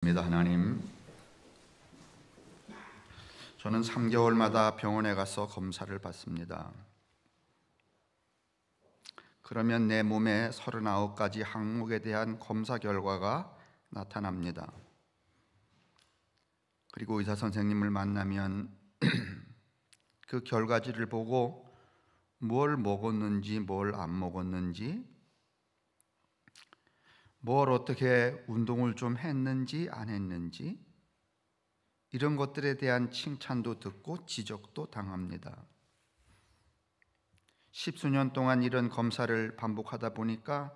하나님, 저는 3개월마다 병원에 가서 검사를 받습니다. 그러면 내 몸에 39가지 항목에 대한 검사 결과가 나타납니다. 그리고 의사 선생님을 만나면 그 결과지를 보고 뭘 먹었는지 뭘 안 먹었는지, 뭘 어떻게 운동을 좀 했는지 안 했는지, 이런 것들에 대한 칭찬도 듣고 지적도 당합니다. 10수년 동안 이런 검사를 반복하다 보니까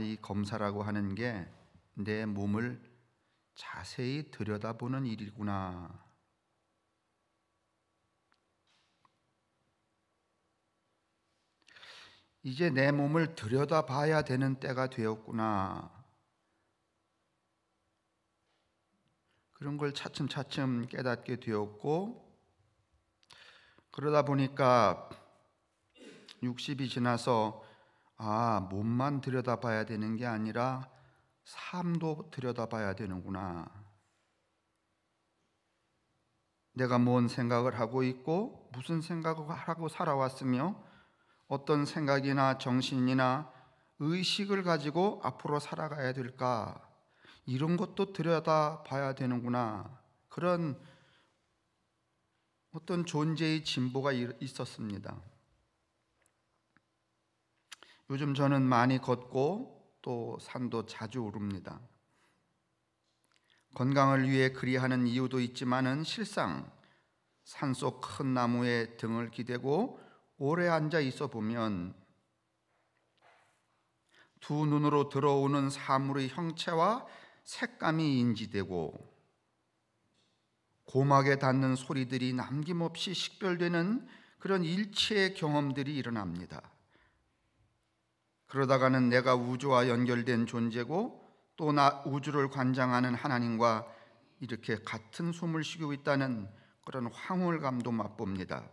이 검사라고 하는 게 내 몸을 자세히 들여다보는 일이구나. 이제 내 몸을 들여다봐야 되는 때가 되었구나. 그런 걸 차츰차츰 깨닫게 되었고, 그러다 보니까 60이 지나서 몸만 들여다봐야 되는 게 아니라 삶도 들여다봐야 되는구나. 내가 뭔 생각을 하고 있고 무슨 생각을 하고 살아왔으며 어떤 생각이나 정신이나 의식을 가지고 앞으로 살아가야 될까, 이런 것도 들여다봐야 되는구나. 그런 어떤 존재의 진보가 있었습니다. 요즘 저는 많이 걷고 또 산도 자주 오릅니다. 건강을 위해 그리하는 이유도 있지만은 실상 산속 큰 나무에 등을 기대고 오래 앉아 있어 보면 두 눈으로 들어오는 사물의 형체와 색감이 인지되고 고막에 닿는 소리들이 남김없이 식별되는 그런 일치의 경험들이 일어납니다. 그러다가는 내가 우주와 연결된 존재고 또 나 우주를 관장하는 하나님과 이렇게 같은 숨을 쉬고 있다는 그런 황홀감도 맛봅니다.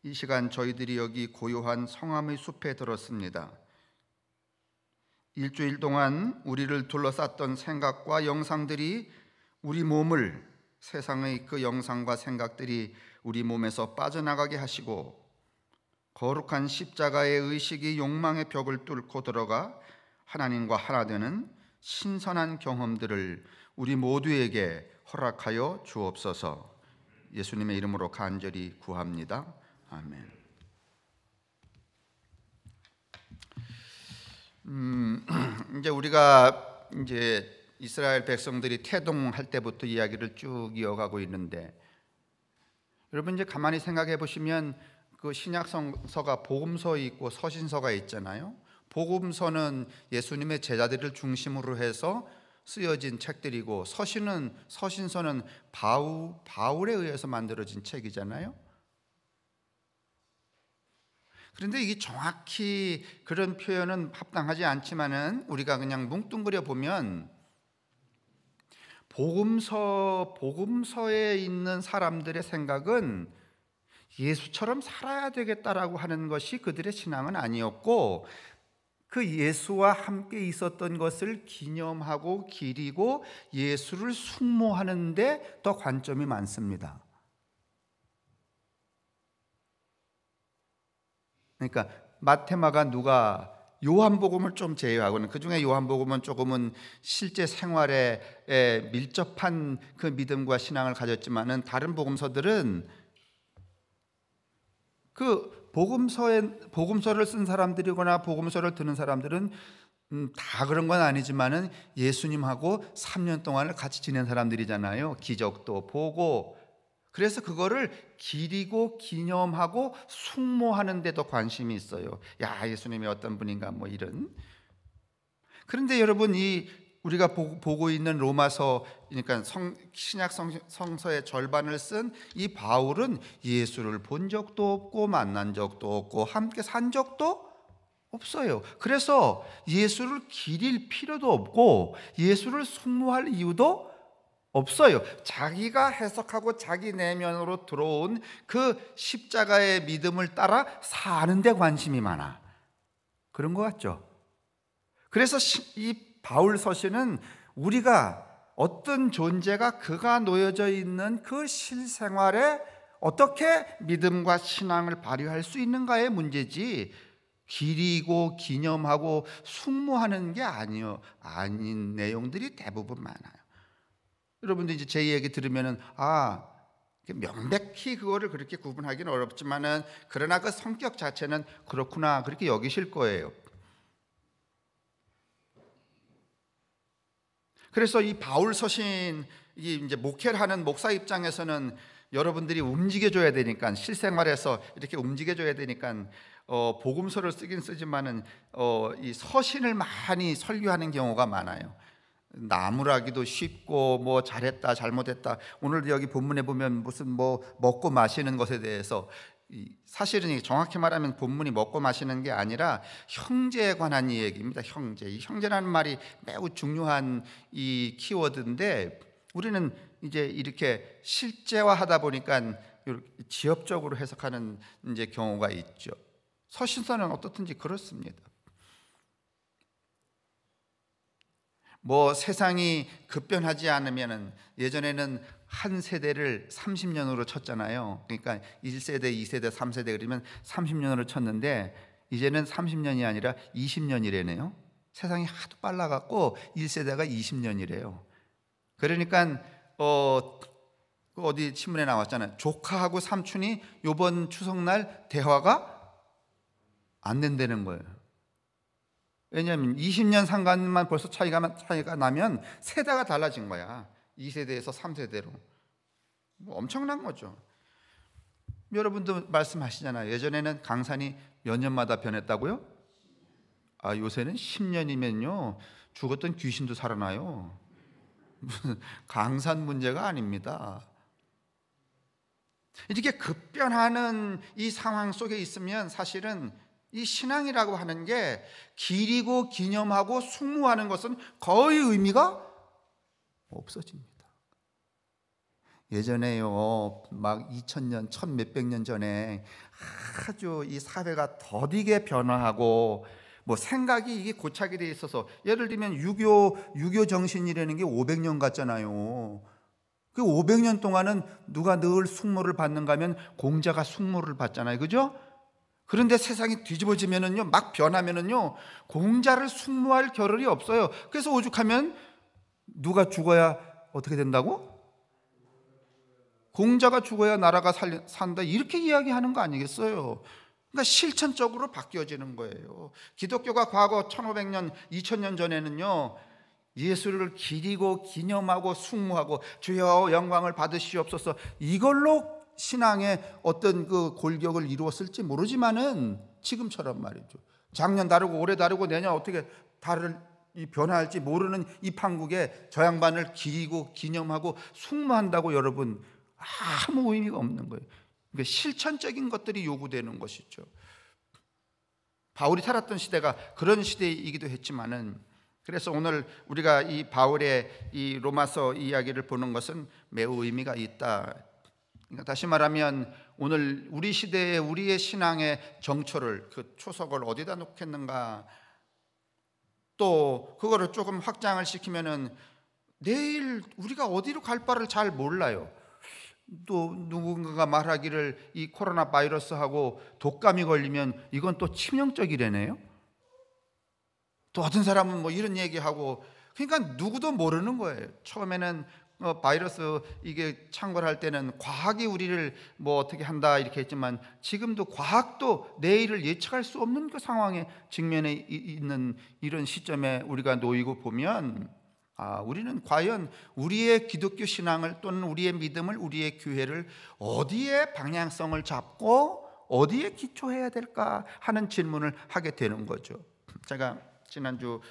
이 시간 저희들이 여기 고요한 성암의 숲에 들었습니다. 일주일 동안 우리를 둘러쌌던 생각과 영상들이 우리 몸을, 세상의 그 영상과 생각들이 우리 몸에서 빠져나가게 하시고 거룩한 십자가의 의식이 욕망의 벽을 뚫고 들어가 하나님과 하나 되는 신선한 경험들을 우리 모두에게 허락하여 주옵소서. 예수님의 이름으로 간절히 구합니다. 아멘. 이제 우리가 이스라엘 백성들이 태동할 때부터 이야기를 쭉 이어가고 있는데, 여러분 이제 가만히 생각해 보시면 그 신약성서가 복음서 있고 서신서가 있잖아요. 복음서는 예수님의 제자들을 중심으로 해서 쓰여진 책들이고 서신서는 바울에 의해서 만들어진 책이잖아요. 그런데 이게 정확히 그런 표현은 합당하지 않지만은 우리가 그냥 뭉뚱그려 보면 복음서에 있는 사람들의 생각은 예수처럼 살아야 되겠다라고 하는 것이 그들의 신앙은 아니었고, 그 예수와 함께 있었던 것을 기념하고 기리고 예수를 숭모하는 데 더 관점이 많습니다. 그러니까 마태마가 누가 요한복음을 좀 제외하고는, 그중에 요한복음은 조금은 실제 생활에 밀접한 그 믿음과 신앙을 가졌지만은 다른 복음서들은 그 복음서를 쓴 사람들이거나 복음서를 듣는 사람들은 다 그런 건 아니지만은 예수님하고 3년 동안을 같이 지낸 사람들이잖아요. 기적도 보고. 그래서 그거를 기리고 기념하고 숭모하는 데도 관심이 있어요. 야, 예수님이 어떤 분인가 뭐 이런. 그런데 여러분, 이 우리가 보고 있는 로마서, 그러니까 신약 성서의 절반을 쓴 이 바울은 예수를 본 적도 없고 만난 적도 없고 함께 산 적도 없어요. 그래서 예수를 기릴 필요도 없고 예수를 숭모할 이유도 없어요. 자기가 해석하고 자기 내면으로 들어온 그 십자가의 믿음을 따라 사는 데 관심이 많아. 그런 것 같죠? 그래서 이 바울 서신은 우리가 어떤 존재가 그가 놓여져 있는 그 실생활에 어떻게 믿음과 신앙을 발휘할 수 있는가의 문제지, 기리고 기념하고 숭모하는 게 아닌 내용들이 대부분 많아요. 여러분들 이제 제 얘기 들으면은 명백히 그거를 그렇게 구분하기는 어렵지만은 그러나 그 성격 자체는 그렇구나 그렇게 여기실 거예요. 그래서 이 바울 서신 이제 목회를 하는 목사 입장에서는 여러분들이 움직여줘야 되니까, 실생활에서 이렇게 움직여줘야 되니까 복음서를 쓰긴 쓰지만은 이 서신을 많이 설교하는 경우가 많아요. 나무라기도 쉽고 뭐 잘했다 잘못했다. 오늘도 여기 본문에 보면 무슨 뭐 먹고 마시는 것에 대해서, 사실은 정확히 말하면 본문이 먹고 마시는 게 아니라 형제에 관한 이야기입니다. 형제. 이 형제라는 말이 매우 중요한 이 키워드인데, 우리는 이제 이렇게 실제화하다 보니까 지엽적으로 해석하는 이제 경우가 있죠. 서신서는 어떻든지 그렇습니다. 뭐 세상이 급변하지 않으면은, 예전에는 한 세대를 30년으로 쳤잖아요. 그러니까 1세대, 2세대, 3세대 그러면 30년으로 쳤는데, 이제는 30년이 아니라 20년이래네요. 세상이 하도 빨라갖고 1세대가 20년이래요. 그러니까 어디 신문에 나왔잖아요. 조카하고 삼촌이 이번 추석날 대화가 안 된다는 거예요. 왜냐하면 20년 상관만 벌써 차이가 나면 세대가 달라진 거야. 2세대에서 3세대로. 뭐 엄청난 거죠. 여러분도 말씀하시잖아요. 예전에는 강산이 몇 년마다 변했다고요? 요새는 10년이면요 죽었던 귀신도 살아나요. 무슨 강산 문제가 아닙니다. 이렇게 급변하는 이 상황 속에 있으면 사실은 이 신앙이라고 하는 게 기리고 기념하고 숭모하는 것은 거의 의미가 없어집니다. 예전에요, 막 2000년, 1000몇백 년 전에 아주 이 사회가 더디게 변화하고 뭐 생각이 이게 고착이 돼 있어서, 예를 들면 유교 정신이라는 게 500년 같잖아요. 그 500년 동안은 누가 늘 숙모를 받는가 하면 공자가 숙모를 받잖아요. 그죠? 그런데 세상이 뒤집어지면은요, 막 변하면은요, 공자를 숙모할 겨를이 없어요. 그래서 오죽하면 누가 죽어야 어떻게 된다고? 공자가 죽어야 나라가 산다, 이렇게 이야기하는 거 아니겠어요? 그러니까 실천적으로 바뀌어지는 거예요. 기독교가 과거 1500년, 2000년 전에는요, 예수를 기리고 기념하고 숭모하고 주여 영광을 받으시옵소서, 이걸로 신앙의 어떤 그 골격을 이루었을지 모르지만은 지금처럼 말이죠. 작년 다르고 올해 다르고 내년 어떻게 변화할지 모르는 이 판국에 저 양반을 기리고 기념하고 숭모한다고 여러분 아무 의미가 없는 거예요. 그러니까 실천적인 것들이 요구되는 것이죠. 바울이 살았던 시대가 그런 시대이기도 했지만은, 그래서 오늘 우리가 이 바울의 이 로마서 이야기를 보는 것은 매우 의미가 있다. 그러니까 다시 말하면 오늘 우리 시대에 우리의 신앙의 정초를, 그 초석을 어디다 놓겠는가, 또 그거를 조금 확장을 시키면은 내일 우리가 어디로 갈 바를 잘 몰라요. 또 누군가가 말하기를 이 코로나 바이러스하고 독감이 걸리면 이건 또 치명적이래네요. 또 어떤 사람은 뭐 이런 얘기하고, 그러니까 누구도 모르는 거예요. 처음에는 바이러스 이게 창궐할 때는 과학이 우리를 뭐 어떻게 한다 이렇게 했지만, 지금도 과학도 내일을 예측할 수 없는 그 상황에 직면해 있는 이런 시점에 우리가 놓이고 보면, 우리는 과연 우리의 기독교 신앙을 또는 우리의 믿음을, 우리의 교회를 어디에 방향성을 잡고 어디에 기초해야 될까 하는 질문을 하게 되는 거죠. 제가 지난주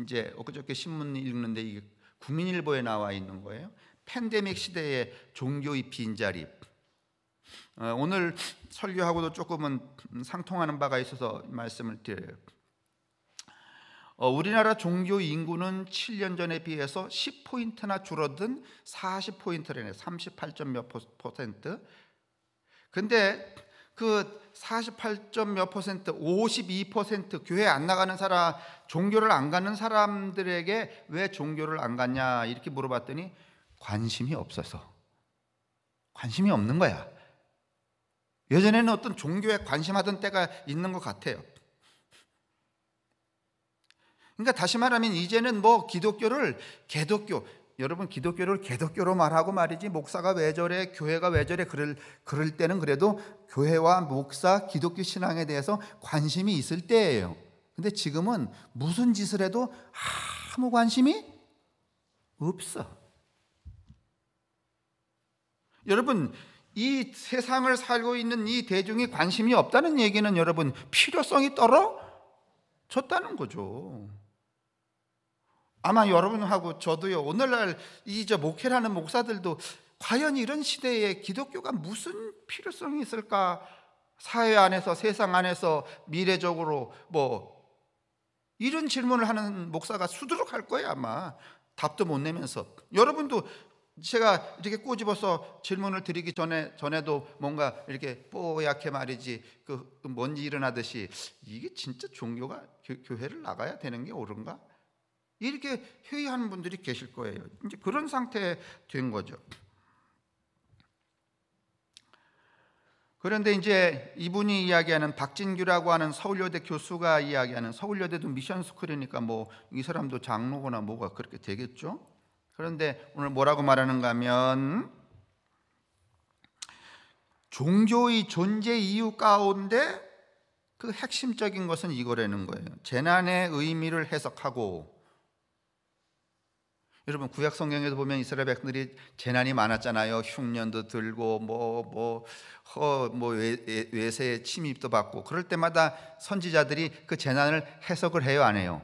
이제 엊그저께 신문 읽는데 이게 국민일보에 나와 있는 거예요. 팬데믹 시대의 종교의 빈자리. 오늘 설교하고도 조금은 상통하는 바가 있어서 말씀을 드려요. 우리나라 종교 인구는 7년 전에 비해서 10포인트나 줄어든 40포인트래네. 38점 몇 %. 근데 그 48점 몇 퍼센트, 52% 교회 안 나가는 사람, 종교를 안 가는 사람들에게 왜 종교를 안 갔냐 이렇게 물어봤더니 관심이 없어서. 관심이 없는 거야. 예전에는 어떤 종교에 관심하던 때가 있는 것 같아요. 그러니까 다시 말하면 이제는 뭐 기독교를 개독교, 여러분 기독교를 개독교로 말하고 말이지 목사가 왜 저래, 교회가 왜 저래 그럴 때는 그래도 교회와 목사, 기독교 신앙에 대해서 관심이 있을 때예요. 근데 지금은 무슨 짓을 해도 아무 관심이 없어. 여러분, 이 세상을 살고 있는 이 대중이 관심이 없다는 얘기는 여러분 필요성이 떨어졌다는 거죠. 아마 여러분하고 저도요, 오늘날 이 목회를 하는 목사들도 과연 이런 시대에 기독교가 무슨 필요성이 있을까? 사회 안에서, 세상 안에서 미래적으로 뭐 이런 질문을 하는 목사가 수두룩할 거예요. 아마 답도 못 내면서. 여러분도 제가 이렇게 꼬집어서 질문을 드리기 전에도 뭔가 이렇게 뽀얗게 말이지 그 뭔지 일어나듯이 이게 진짜 종교가 교회를 나가야 되는 게 옳은가? 이렇게 회의하는 분들이 계실 거예요. 이제 그런 상태에 된 거죠. 그런데 이제 이분이 이야기하는 박진규라고 하는 서울여대 교수가 이야기하는, 서울여대도 미션스쿨이니까 뭐 이 사람도 장로거나 뭐가 그렇게 되겠죠. 그런데 오늘 뭐라고 말하는가 하면 종교의 존재 이유 가운데 그 핵심적인 것은 이거라는 거예요. 재난의 의미를 해석하고. 여러분 구약 성경에도 보면 이스라엘 백성들이 재난이 많았잖아요. 흉년도 들고 외세의 침입도 받고, 그럴 때마다 선지자들이 그 재난을 해석을 해요, 안 해요?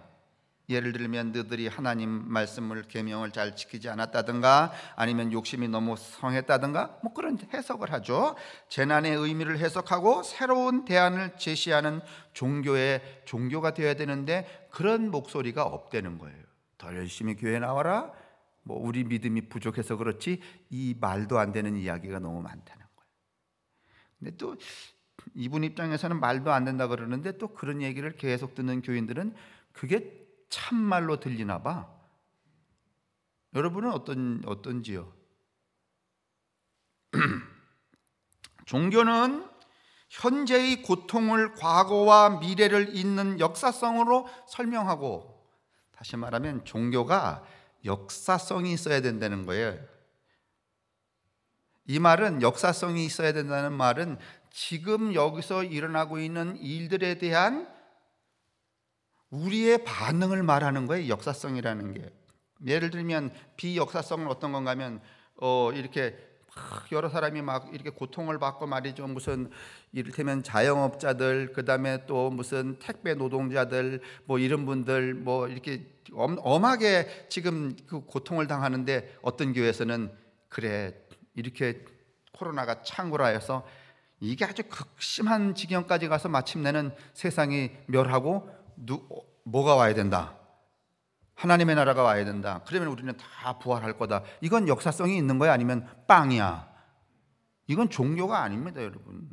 예를 들면 너희들이 하나님 말씀을 계명을 잘 지키지 않았다든가 아니면 욕심이 너무 성했다든가 뭐 그런 해석을 하죠. 재난의 의미를 해석하고 새로운 대안을 제시하는 종교가 되어야 되는데 그런 목소리가 없다는 거예요. 더 열심히 교회 나와라, 뭐 우리 믿음이 부족해서 그렇지, 이 말도 안 되는 이야기가 너무 많다는 거예요. 근데 또 이분 입장에서는 말도 안 된다 그러는데 또 그런 얘기를 계속 듣는 교인들은 그게 참말로 들리나 봐. 여러분은 어떤지요? 종교는 현재의 고통을 과거와 미래를 잇는 역사성으로 설명하고, 다시 말하면 종교가 역사성이 있어야 된다는 거예요. 이 말은, 역사성이 있어야 된다는 말은 지금 여기서 일어나고 있는 일들에 대한 우리의 반응을 말하는 거예요. 역사성이라는 게. 예를 들면 비역사성은 어떤 건가 하면 이렇게 여러 사람이 막 이렇게 고통을 받고 말이죠. 무슨 이를테면 자영업자들, 그다음에 또 무슨 택배 노동자들, 뭐 이런 분들 뭐 이렇게 엄하게 지금 그 고통을 당하는데, 어떤 교회에서는 그래 이렇게 코로나가 창궐하 해서 이게 아주 극심한 지경까지 가서 마침내는 세상이 멸하고 뭐가 와야 된다? 하나님의 나라가 와야 된다. 그러면 우리는 다 부활할 거다. 이건 역사성이 있는 거야? 아니면 빵이야? 이건 종교가 아닙니다, 여러분.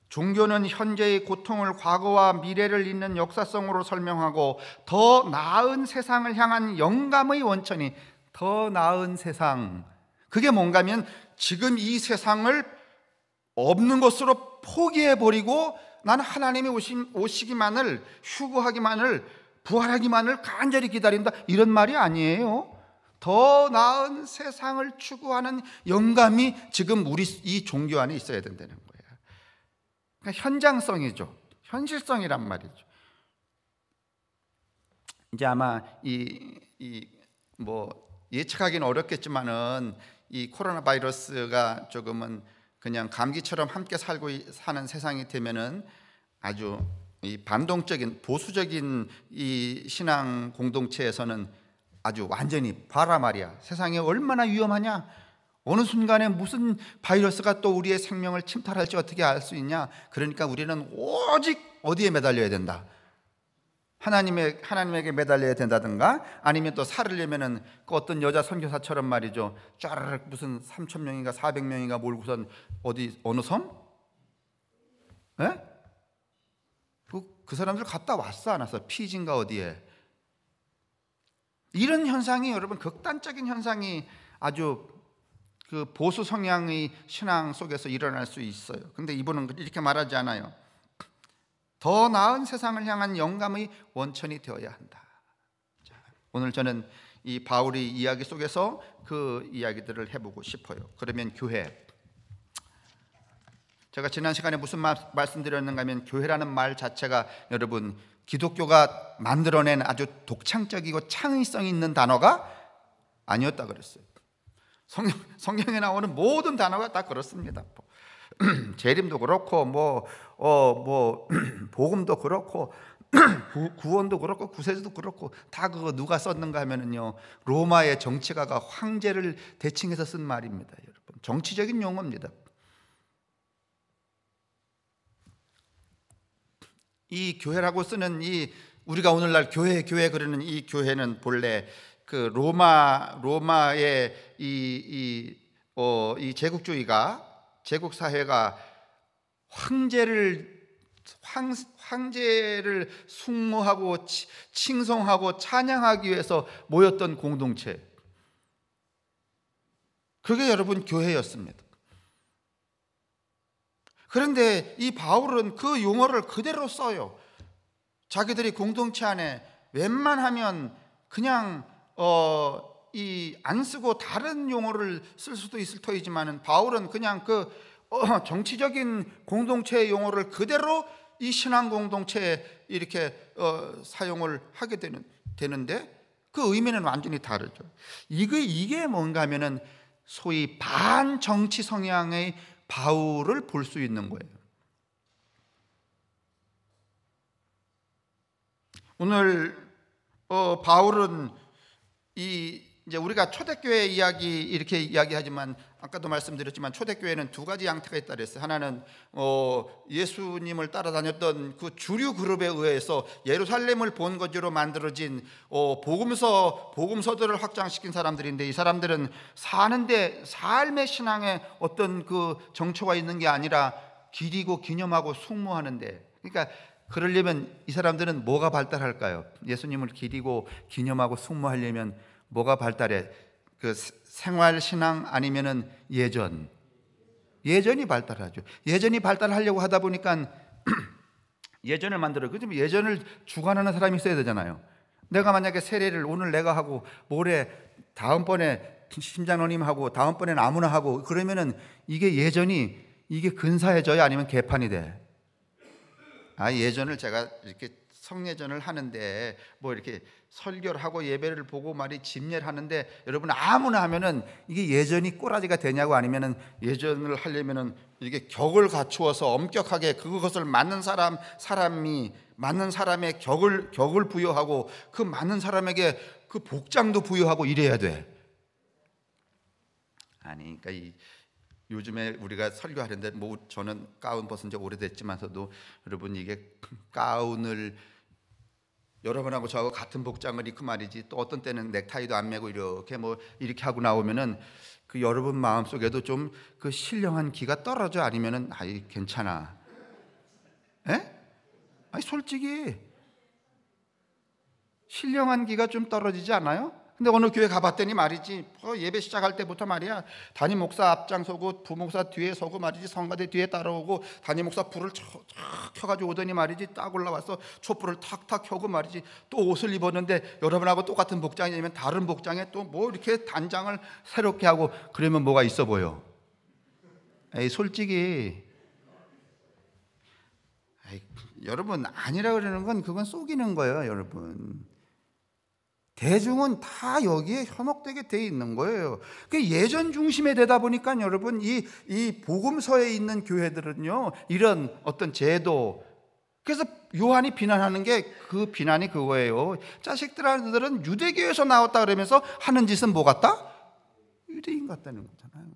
종교는 현재의 고통을 과거와 미래를 잇는 역사성으로 설명하고 더 나은 세상을 향한 영감의 원천이, 더 나은 세상, 그게 뭔가 하면 지금 이 세상을 없는 것으로 포기해버리고 나는 하나님이 오시기만을, 휴거하기만을, 부활하기만을 간절히 기다린다, 이런 말이 아니에요. 더 나은 세상을 추구하는 영감이 지금 우리 이 종교 안에 있어야 된다는 거예요. 그러니까 현장성이죠. 현실성이란 말이죠. 이제 아마 뭐 예측하기는 어렵겠지만은 이 코로나 바이러스가 조금은 그냥 감기처럼 함께 사는 세상이 되면은 아주 이 반동적인 보수적인 이 신앙 공동체에서는 아주 완전히 봐라 말이야, 세상이 얼마나 위험하냐, 어느 순간에 무슨 바이러스가 또 우리의 생명을 침탈할지 어떻게 알 수 있냐, 그러니까 우리는 오직 어디에 매달려야 된다? 하나님에게 매달려야 된다든가, 아니면 또 살으려면은 그 어떤 여자 선교사처럼 말이죠, 쫘르륵 무슨 3,000명인가 400명인가 몰고선 어느 섬? 예? 그 사람들 갔다 왔어 안 왔어? 피지인가 어디에? 이런 현상이, 여러분, 극단적인 현상이 아주 그 보수 성향의 신앙 속에서 일어날 수 있어요. 근데 이분은 이렇게 말하지 않아요. 더 나은 세상을 향한 영감의 원천이 되어야 한다. 자, 오늘 저는 이 바울의 이야기 속에서 그 이야기들을 해보고 싶어요. 그러면 교회, 제가 지난 시간에 무슨 말씀드렸는가 하면, 교회라는 말 자체가 여러분 기독교가 만들어낸 아주 독창적이고 창의성 있는 단어가 아니었다 그랬어요. 성경에 나오는 모든 단어가 다 그렇습니다. 재림도 그렇고 복음도 그렇고 구원도 그렇고 구세주도 그렇고 다 그거 누가 썼는가 하면은요, 로마의 정치가가 황제를 대칭해서 쓴 말입니다. 여러분, 정치적인 용어입니다. 이 교회라고 쓰는 이 우리가 오늘날 교회 그러는 이 교회는 본래 그 로마의 이 제국 사회가 황제를 숭모하고 칭송하고 찬양하기 위해서 모였던 공동체, 그게 여러분 교회였습니다. 그런데 이 바울은 그 용어를 그대로 써요. 자기들이 공동체 안에 웬만하면 그냥 안 쓰고 다른 용어를 쓸 수도 있을 터이지만은, 바울은 그냥 그 정치적인 공동체의 용어를 그대로 이 신앙 공동체에 이렇게 사용을 하게 되는데 그 의미는 완전히 다르죠. 이게 뭔가 하면은 소위 반정치 성향의 바울을 볼 수 있는 거예요. 오늘 바울은 이제 우리가 초대교회 이야기 이렇게 이야기하지만, 아까도 말씀드렸지만 초대교회는 두 가지 양태가 있다 그랬어요. 하나는 예수님을 따라다녔던 그 주류 그룹에 의해서 예루살렘을 본거지로 만들어진 복음서들을 확장시킨 사람들인데, 이 사람들은 사는데 삶의 신앙에 어떤 그 정초가 있는 게 아니라 기리고 기념하고 숭모하는데, 그러니까 그러려면 이 사람들은 뭐가 발달할까요? 예수님을 기리고 기념하고 숭모하려면 뭐가 발달해? 그 생활 신앙 아니면은 예전이 발달하죠. 예전이 발달하려고 하다 보니까 예전을 만들어요. 그렇지만 예전을 주관하는 사람이 있어야 되잖아요. 내가 만약에 세례를 오늘 내가 하고 모레 다음번에 심장노님 하고 다음번에는 아무나 하고 그러면은 이게 근사해져요? 아니면 개판이 돼? 예전을 제가 이렇게 성례전을 하는데 뭐 이렇게 설교를 하고 예배를 보고 집례를 하는데, 여러분 아무나 하면은 이게 예전이 꼬라지가 되냐고, 아니면은 예전을 하려면은 이게 격을 갖추어서 엄격하게 그것을 맞는 사람이 맞는 사람의 격을 부여하고 그 맞는 사람에게 그 복장도 부여하고 이래야 돼. 그러니까 요즘에 우리가 설교하는데 저는 가운 벗은 지 오래됐지만서도 여러분, 이게 가운을 여러분하고 저하고 같은 복장을 입고 말이지, 또 어떤 때는 넥타이도 안 매고 이렇게 하고 나오면은 그 여러분 마음속에도 좀 그 신령한 기가 떨어져? 아니면은 괜찮아? 솔직히 신령한 기가 좀 떨어지지 않아요? 근데 어느 교회 가봤더니 말이지, 예배 시작할 때부터 말이야, 담임 목사 앞장서고 부목사 뒤에 서고 말이지, 성가대 뒤에 따라오고 담임 목사 불을 켜가지고 오더니 말이지, 딱 올라와서 촛불을 탁탁 켜고 말이지, 또 옷을 입었는데 여러분하고 똑같은 복장이면 다른 복장에 또 이렇게 단장을 새롭게 하고, 그러면 뭐가 있어 보여? 솔직히 여러분, 아니라 그러는 건 그건 속이는 거예요. 여러분, 대중은 다 여기에 현혹되게 돼 있는 거예요. 예전 중심에 되다 보니까 여러분, 이 복음서에 있는 교회들은요, 이런 어떤 제도, 그래서 요한이 비난하는 게 그 비난이 그거예요. 자식들은 유대교에서 나왔다 그러면서 하는 짓은 뭐 같다? 유대인 같다는 거잖아요.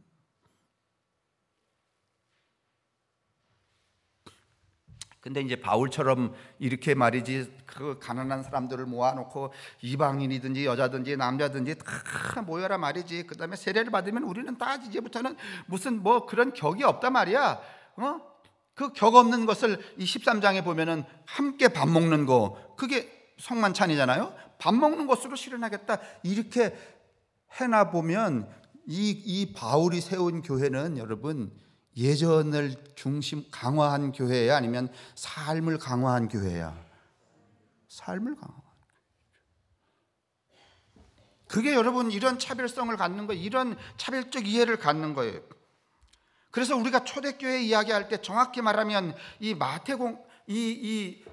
근데 이제 바울처럼 이렇게 말이지 그 가난한 사람들을 모아놓고 이방인이든지 여자든지 남자든지 다 모여라 말이지. 그다음에 세례를 받으면 우리는 다 이제부터는 무슨 뭐 그런 격이 없단 말이야. 그 격 없는 것을 이 13장에 보면은 함께 밥 먹는 거, 그게 성만찬이잖아요. 밥 먹는 것으로 실현하겠다 이렇게 해나 보면 이 바울이 세운 교회는 여러분 예전을 중심 강화한 교회야, 아니면 삶을 강화한 교회야? 삶을 강화한. 그게 여러분 이런 차별성을 갖는 거예요. 이런 차별적 이해를 갖는 거예요. 그래서 우리가 초대교회 이야기할 때 정확히 말하면 이 마태공 이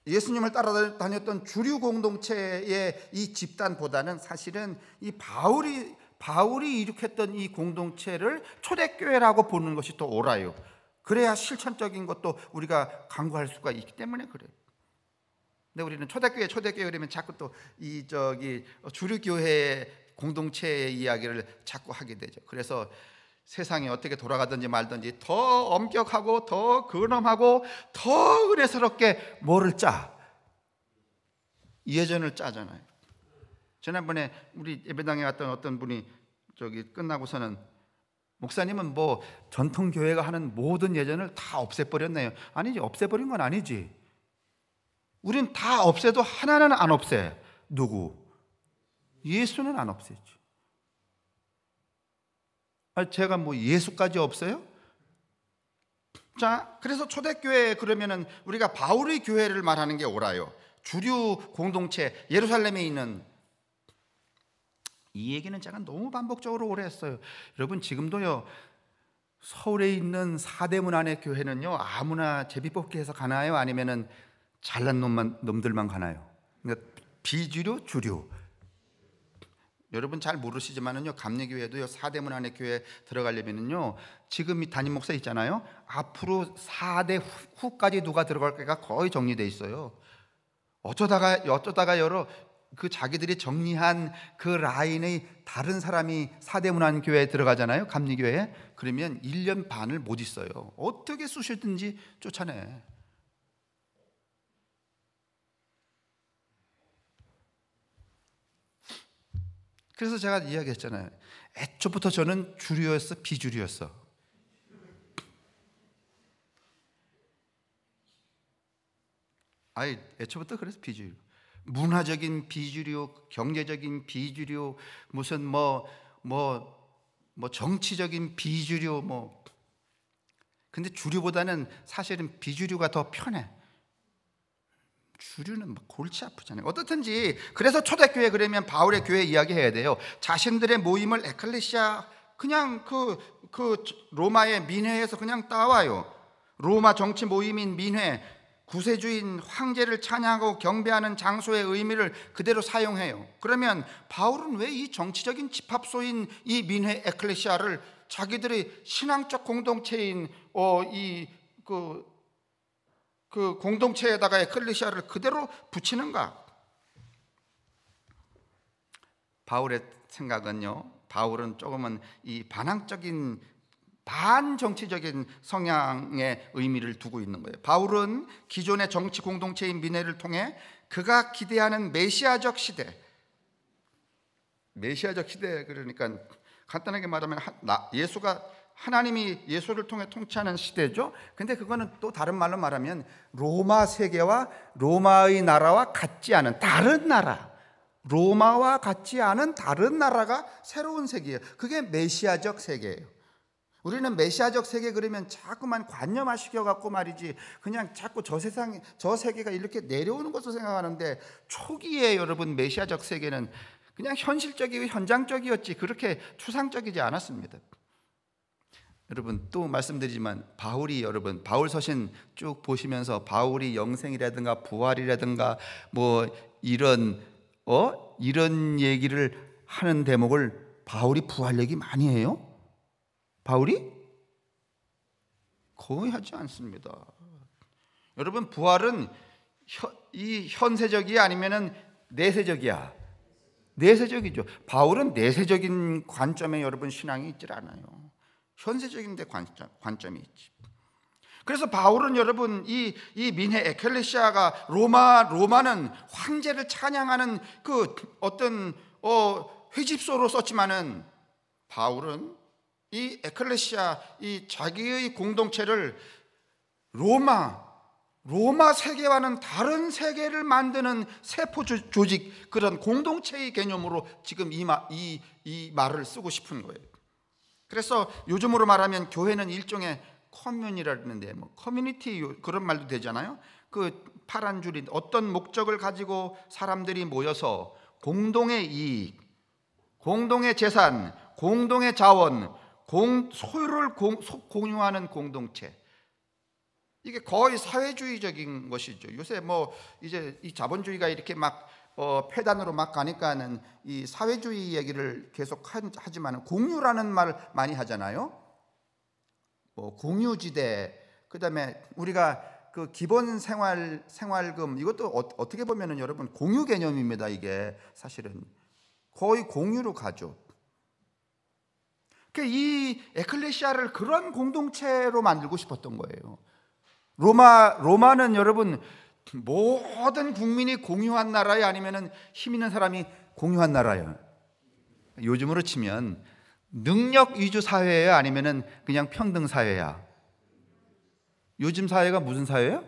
예수님을 따라다녔던 주류 공동체의 이 집단보다는 사실은 이 바울이 일으켰던 이 공동체를 초대교회라고 보는 것이 더 옳아요. 그래야 실천적인 것도 우리가 강구할 수가 있기 때문에 그래요. 근데 우리는 초대교회 그러면 자꾸 또 이 주류교회 공동체의 이야기를 자꾸 하게 되죠. 그래서 세상이 어떻게 돌아가든지 말든지 더 엄격하고 더 근엄하고 더 은혜스럽게 뭐를 짜? 예전을 짜잖아요. 지난번에 우리 예배당에 왔던 어떤 분이 끝나고서는 목사님은 뭐 전통교회가 하는 모든 예전을 다 없애버렸네요. 아니지, 없애버린 건 아니지. 우린 다 없애도 하나는 안 없애. 누구? 예수는 안 없애지. 제가 뭐 예수까지 없어요? 자, 그래서 초대교회 그러면은 우리가 바울의 교회를 말하는 게 옳아요. 주류 공동체 예루살렘에 있는. 이 얘기는 제가 너무 반복적으로 오래 했어요. 여러분 지금도요, 서울에 있는 사대문 안의 교회는요 아무나 제비뽑기 해서 가나요? 아니면은 잘난 놈들만 가나요? 그러니까 비주류, 주류. 여러분 잘 모르시지만은요, 감리교회도요 사대문 안의 교회 들어가려면은요 지금 이 담임 목사 있잖아요. 앞으로 4대 후까지 누가 들어갈까가 거의 정리돼 있어요. 어쩌다가 여러 그 자기들이 정리한 그 라인의 다른 사람이 사대문안 교회에 들어가잖아요. 감리교회에. 그러면 1년 반을 못 있어요. 어떻게 쑤시든지 쫓아내. 그래서 제가 이야기했잖아요. 애초부터 저는 주류였어, 비주류였어? 애초부터 그래서 비주류. 문화적인 비주류, 경제적인 비주류, 무슨 뭐 정치적인 비주류 근데 주류보다는 사실은 비주류가 더 편해. 주류는 막 골치 아프잖아요. 어떻든지 그래서 초대교회 그러면 바울의 교회 이야기해야 돼요. 자신들의 모임을 에클레시아, 그냥 그 로마의 민회에서 그냥 따와요. 로마 정치 모임인 민회, 구세주인 황제를 찬양하고 경배하는 장소의 의미를 그대로 사용해요. 그러면 바울은 왜 이 정치적인 집합소인 이 민회 에클레시아를 자기들의 신앙적 공동체인 그 공동체에다가 에클레시아를 그대로 붙이는가? 바울의 생각은요, 바울은 조금은 이 반항적인 반정치적인 성향의 의미를 두고 있는 거예요. 바울은 기존의 정치 공동체인 민회를 통해 그가 기대하는 메시아적 시대, 그러니까 간단하게 말하면 하나님이 예수를 통해 통치하는 시대죠. 근데 그거는 또 다른 말로 말하면 로마 세계와 로마의 나라와 같지 않은 다른 나라, 로마와 같지 않은 다른 나라가 새로운 세계예요. 그게 메시아적 세계예요. 우리는 메시아적 세계 그러면 자꾸만 관념화시켜 갖고 말이지, 그냥 자꾸 저 세계가 이렇게 내려오는 것으로 생각하는데, 초기에 여러분 메시아적 세계는 그냥 현실적이고 현장적이었지 그렇게 추상적이지 않았습니다. 여러분 또 말씀드리지만 바울 서신 쭉 보시면서 바울이 영생이라든가 부활이라든가 뭐 이런 얘기를 하는 대목을 바울이 부활 얘기 많이 해요? 바울이? 거의 하지 않습니다. 여러분 부활은 이 현세적이야 아니면은 내세적이야? 내세적이죠. 바울은 내세적인 관점에 여러분 신앙이 있질 않아요. 현세적인 데 관점이 있지. 그래서 바울은 여러분 이 민해 에클레시아가 로마는 황제를 찬양하는 그 어떤 회집소로 썼지만은 바울은 이 에클레시아 이 자기의 공동체를 로마 세계와는 다른 세계를 만드는 세포 조직 그런 공동체의 개념으로 지금 이 말을 쓰고 싶은 거예요. 그래서 요즘으로 말하면 교회는 일종의 커뮤니라는데 뭐 커뮤니티 그런 말도 되잖아요. 그 파란 줄이 어떤 목적을 가지고 사람들이 모여서 공동의 이익, 공동의 재산, 공동의 자원, 소유를 공유하는 공동체. 이게 거의 사회주의적인 것이죠. 요새 뭐 이제 이 자본주의가 이렇게 막 폐단으로 막 가니까는 이 사회주의 얘기를 계속 하지만 공유라는 말을 많이 하잖아요. 뭐 공유지대, 그다음에 우리가 그 기본 생활금 이것도 어떻게 보면은 여러분 공유 개념입니다. 이게 사실은 거의 공유로 가죠. 이 에클레시아를 그런 공동체로 만들고 싶었던 거예요. 로마는 여러분 모든 국민이 공유한 나라에 아니면은 힘 있는 사람이 공유한 나라예요. 요즘으로 치면 능력 위주 사회예요, 아니면은 그냥 평등 사회야? 요즘 사회가 무슨 사회예요?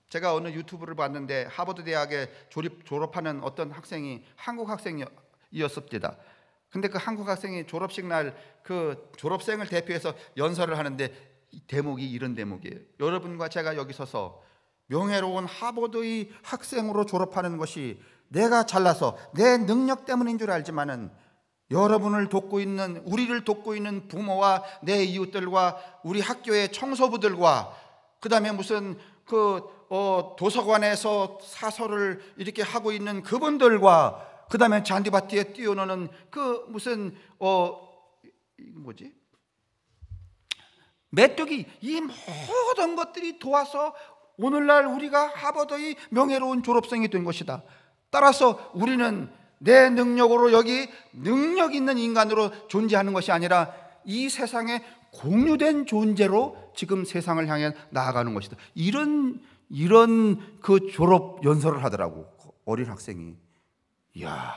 제가 어느 유튜브를 봤는데 하버드 대학에 졸업하는 어떤 학생이 한국 학생이었습니다. 근데 그 한국 학생이 졸업식 날 그 졸업생을 대표해서 연설을 하는데 대목이 이런 대목이에요. 여러분과 제가 여기 서서 명예로운 하버드의 학생으로 졸업하는 것이 내가 잘나서 내 능력 때문인 줄 알지만은 우리를 돕고 있는 부모와 내 이웃들과 우리 학교의 청소부들과 그다음에 무슨 도서관에서 사설을 이렇게 하고 있는 그분들과 그다음에 잔디밭에 뛰어노는 그 무슨 메뚜기, 이 모든 것들이 도와서 오늘날 우리가 하버드의 명예로운 졸업생이 된 것이다. 따라서 우리는 내 능력으로 여기 능력 있는 인간으로 존재하는 것이 아니라 이 세상에 공유된 존재로 지금 세상을 향해 나아가는 것이다. 이런 그 졸업 연설을 하더라고, 어린 학생이. 이야.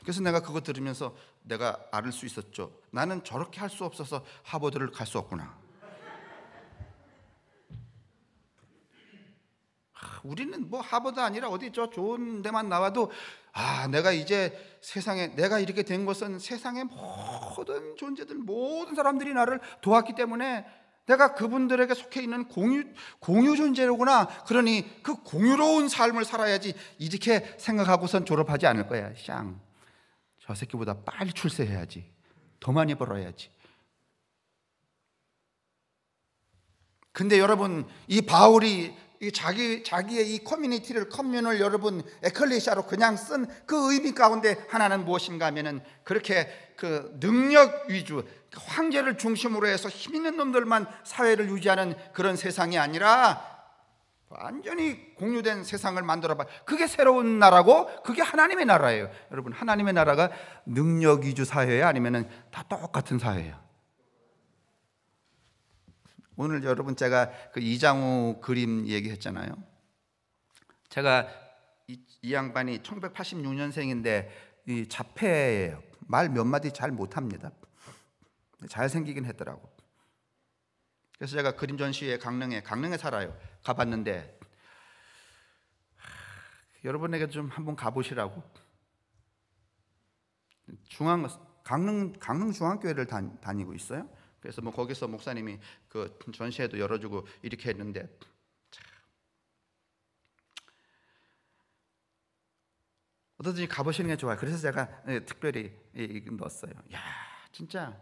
그래서 내가 그거 들으면서 내가 알 수 있었죠. 나는 저렇게 할 수 없어서 하버드를 갈 수 없구나. 우리는 뭐 하버드 아니라 어디 저 좋은 데만 나와도 내가 이제 세상에 내가 이렇게 된 것은 세상의 모든 존재들, 모든 사람들이 나를 도왔기 때문에 내가 그분들에게 속해 있는 공유 존재로구나. 그러니 그 공유로운 삶을 살아야지, 이렇게 생각하고선 졸업하지 않을 거야. 저 새끼보다 빨리 출세해야지, 더 많이 벌어야지. 근데 여러분, 이 바울이 자기의 이 커뮤니티를 여러분 에클레시아로 그냥 쓴 그 의미 가운데 하나는 무엇인가 하면은, 그렇게 그 능력 위주, 황제를 중심으로 해서 힘 있는 놈들만 사회를 유지하는 그런 세상이 아니라 완전히 공유된 세상을 만들어봐. 그게 새로운 나라고, 그게 하나님의 나라예요. 여러분, 하나님의 나라가 능력 위주 사회야, 아니면은 다 똑같은 사회야? 오늘 여러분, 제가 그 이장우 그림 얘기했잖아요. 제가 이 양반이 1986년생인데 이 자폐예요. 말 몇 마디 잘 못합니다. 잘생기긴 했더라고. 그래서 제가 그림 전시회 강릉에 살아요. 가봤는데 여러분에게 좀 한번 가보시라고. 강릉 중앙교회를 다니고 있어요. 그래서 뭐 거기서 목사님이 그 전시회도 열어주고 이렇게 했는데, 어떠든지 가보시는 게 좋아요. 그래서 제가 특별히 넣었어요. 야, 진짜.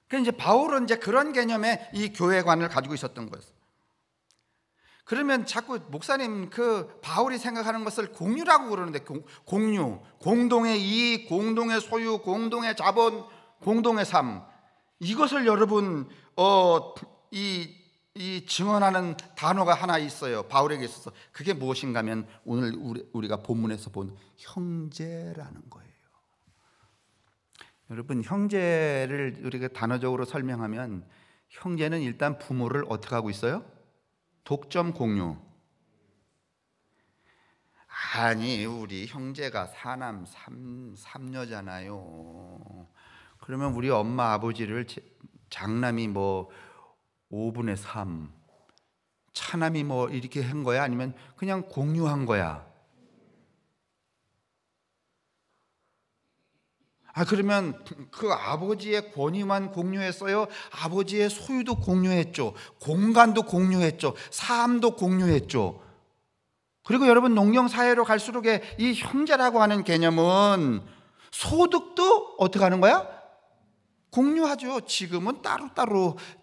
그 이제 바울은 이제 그런 개념의 이 교회관을 가지고 있었던 거였어요. 그러면 자꾸 목사님 그 바울이 생각하는 것을 공유라고 그러는데, 공유, 공동의 이익, 공동의 소유, 공동의 자본, 공동의 삶, 이것을 여러분 이 증언하는 단어가 하나 있어요. 바울에게 있어서. 그게 무엇인가 하면 오늘 우리가 본문에서 본 형제라는 거예요. 여러분, 형제를 우리가 단어적으로 설명하면 형제는 일단 부모를 어떻게 하고 있어요? 독점 공유. 아니, 우리 형제가 사남 삼녀잖아요. 그러면 우리 엄마 아버지를 장남이 뭐 5분의 3, 차남이 뭐 이렇게 한 거야? 아니면 그냥 공유한 거야? 그러면 그 아버지의 권위만 공유했어요? 아버지의 소유도 공유했죠. 공간도 공유했죠. 삶도 공유했죠. 그리고 여러분, 농경사회로 갈수록 이 형제라고 하는 개념은 소득도 어떻게 하는 거야? 공유하죠. 지금은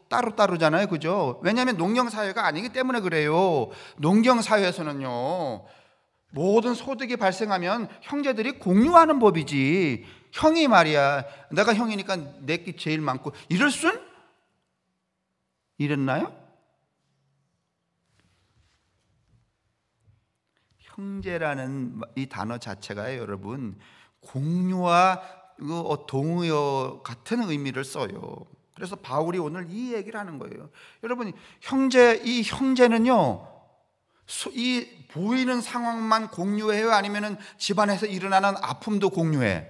따로따로잖아요. 그죠? 왜냐하면 농경사회가 아니기 때문에 그래요. 농경사회에서는요, 모든 소득이 발생하면 형제들이 공유하는 법이지, 형이 말이야, 내가 형이니까 내게 제일 많고 이럴 순? 이랬나요? 형제라는 이 단어 자체가 여러분 공유와 동의어 같은 의미를 써요. 그래서 바울이 오늘 이 얘기를 하는 거예요. 여러분, 이 형제는요, 이 보이는 상황만 공유해요? 아니면은 집안에서 일어나는 아픔도 공유해?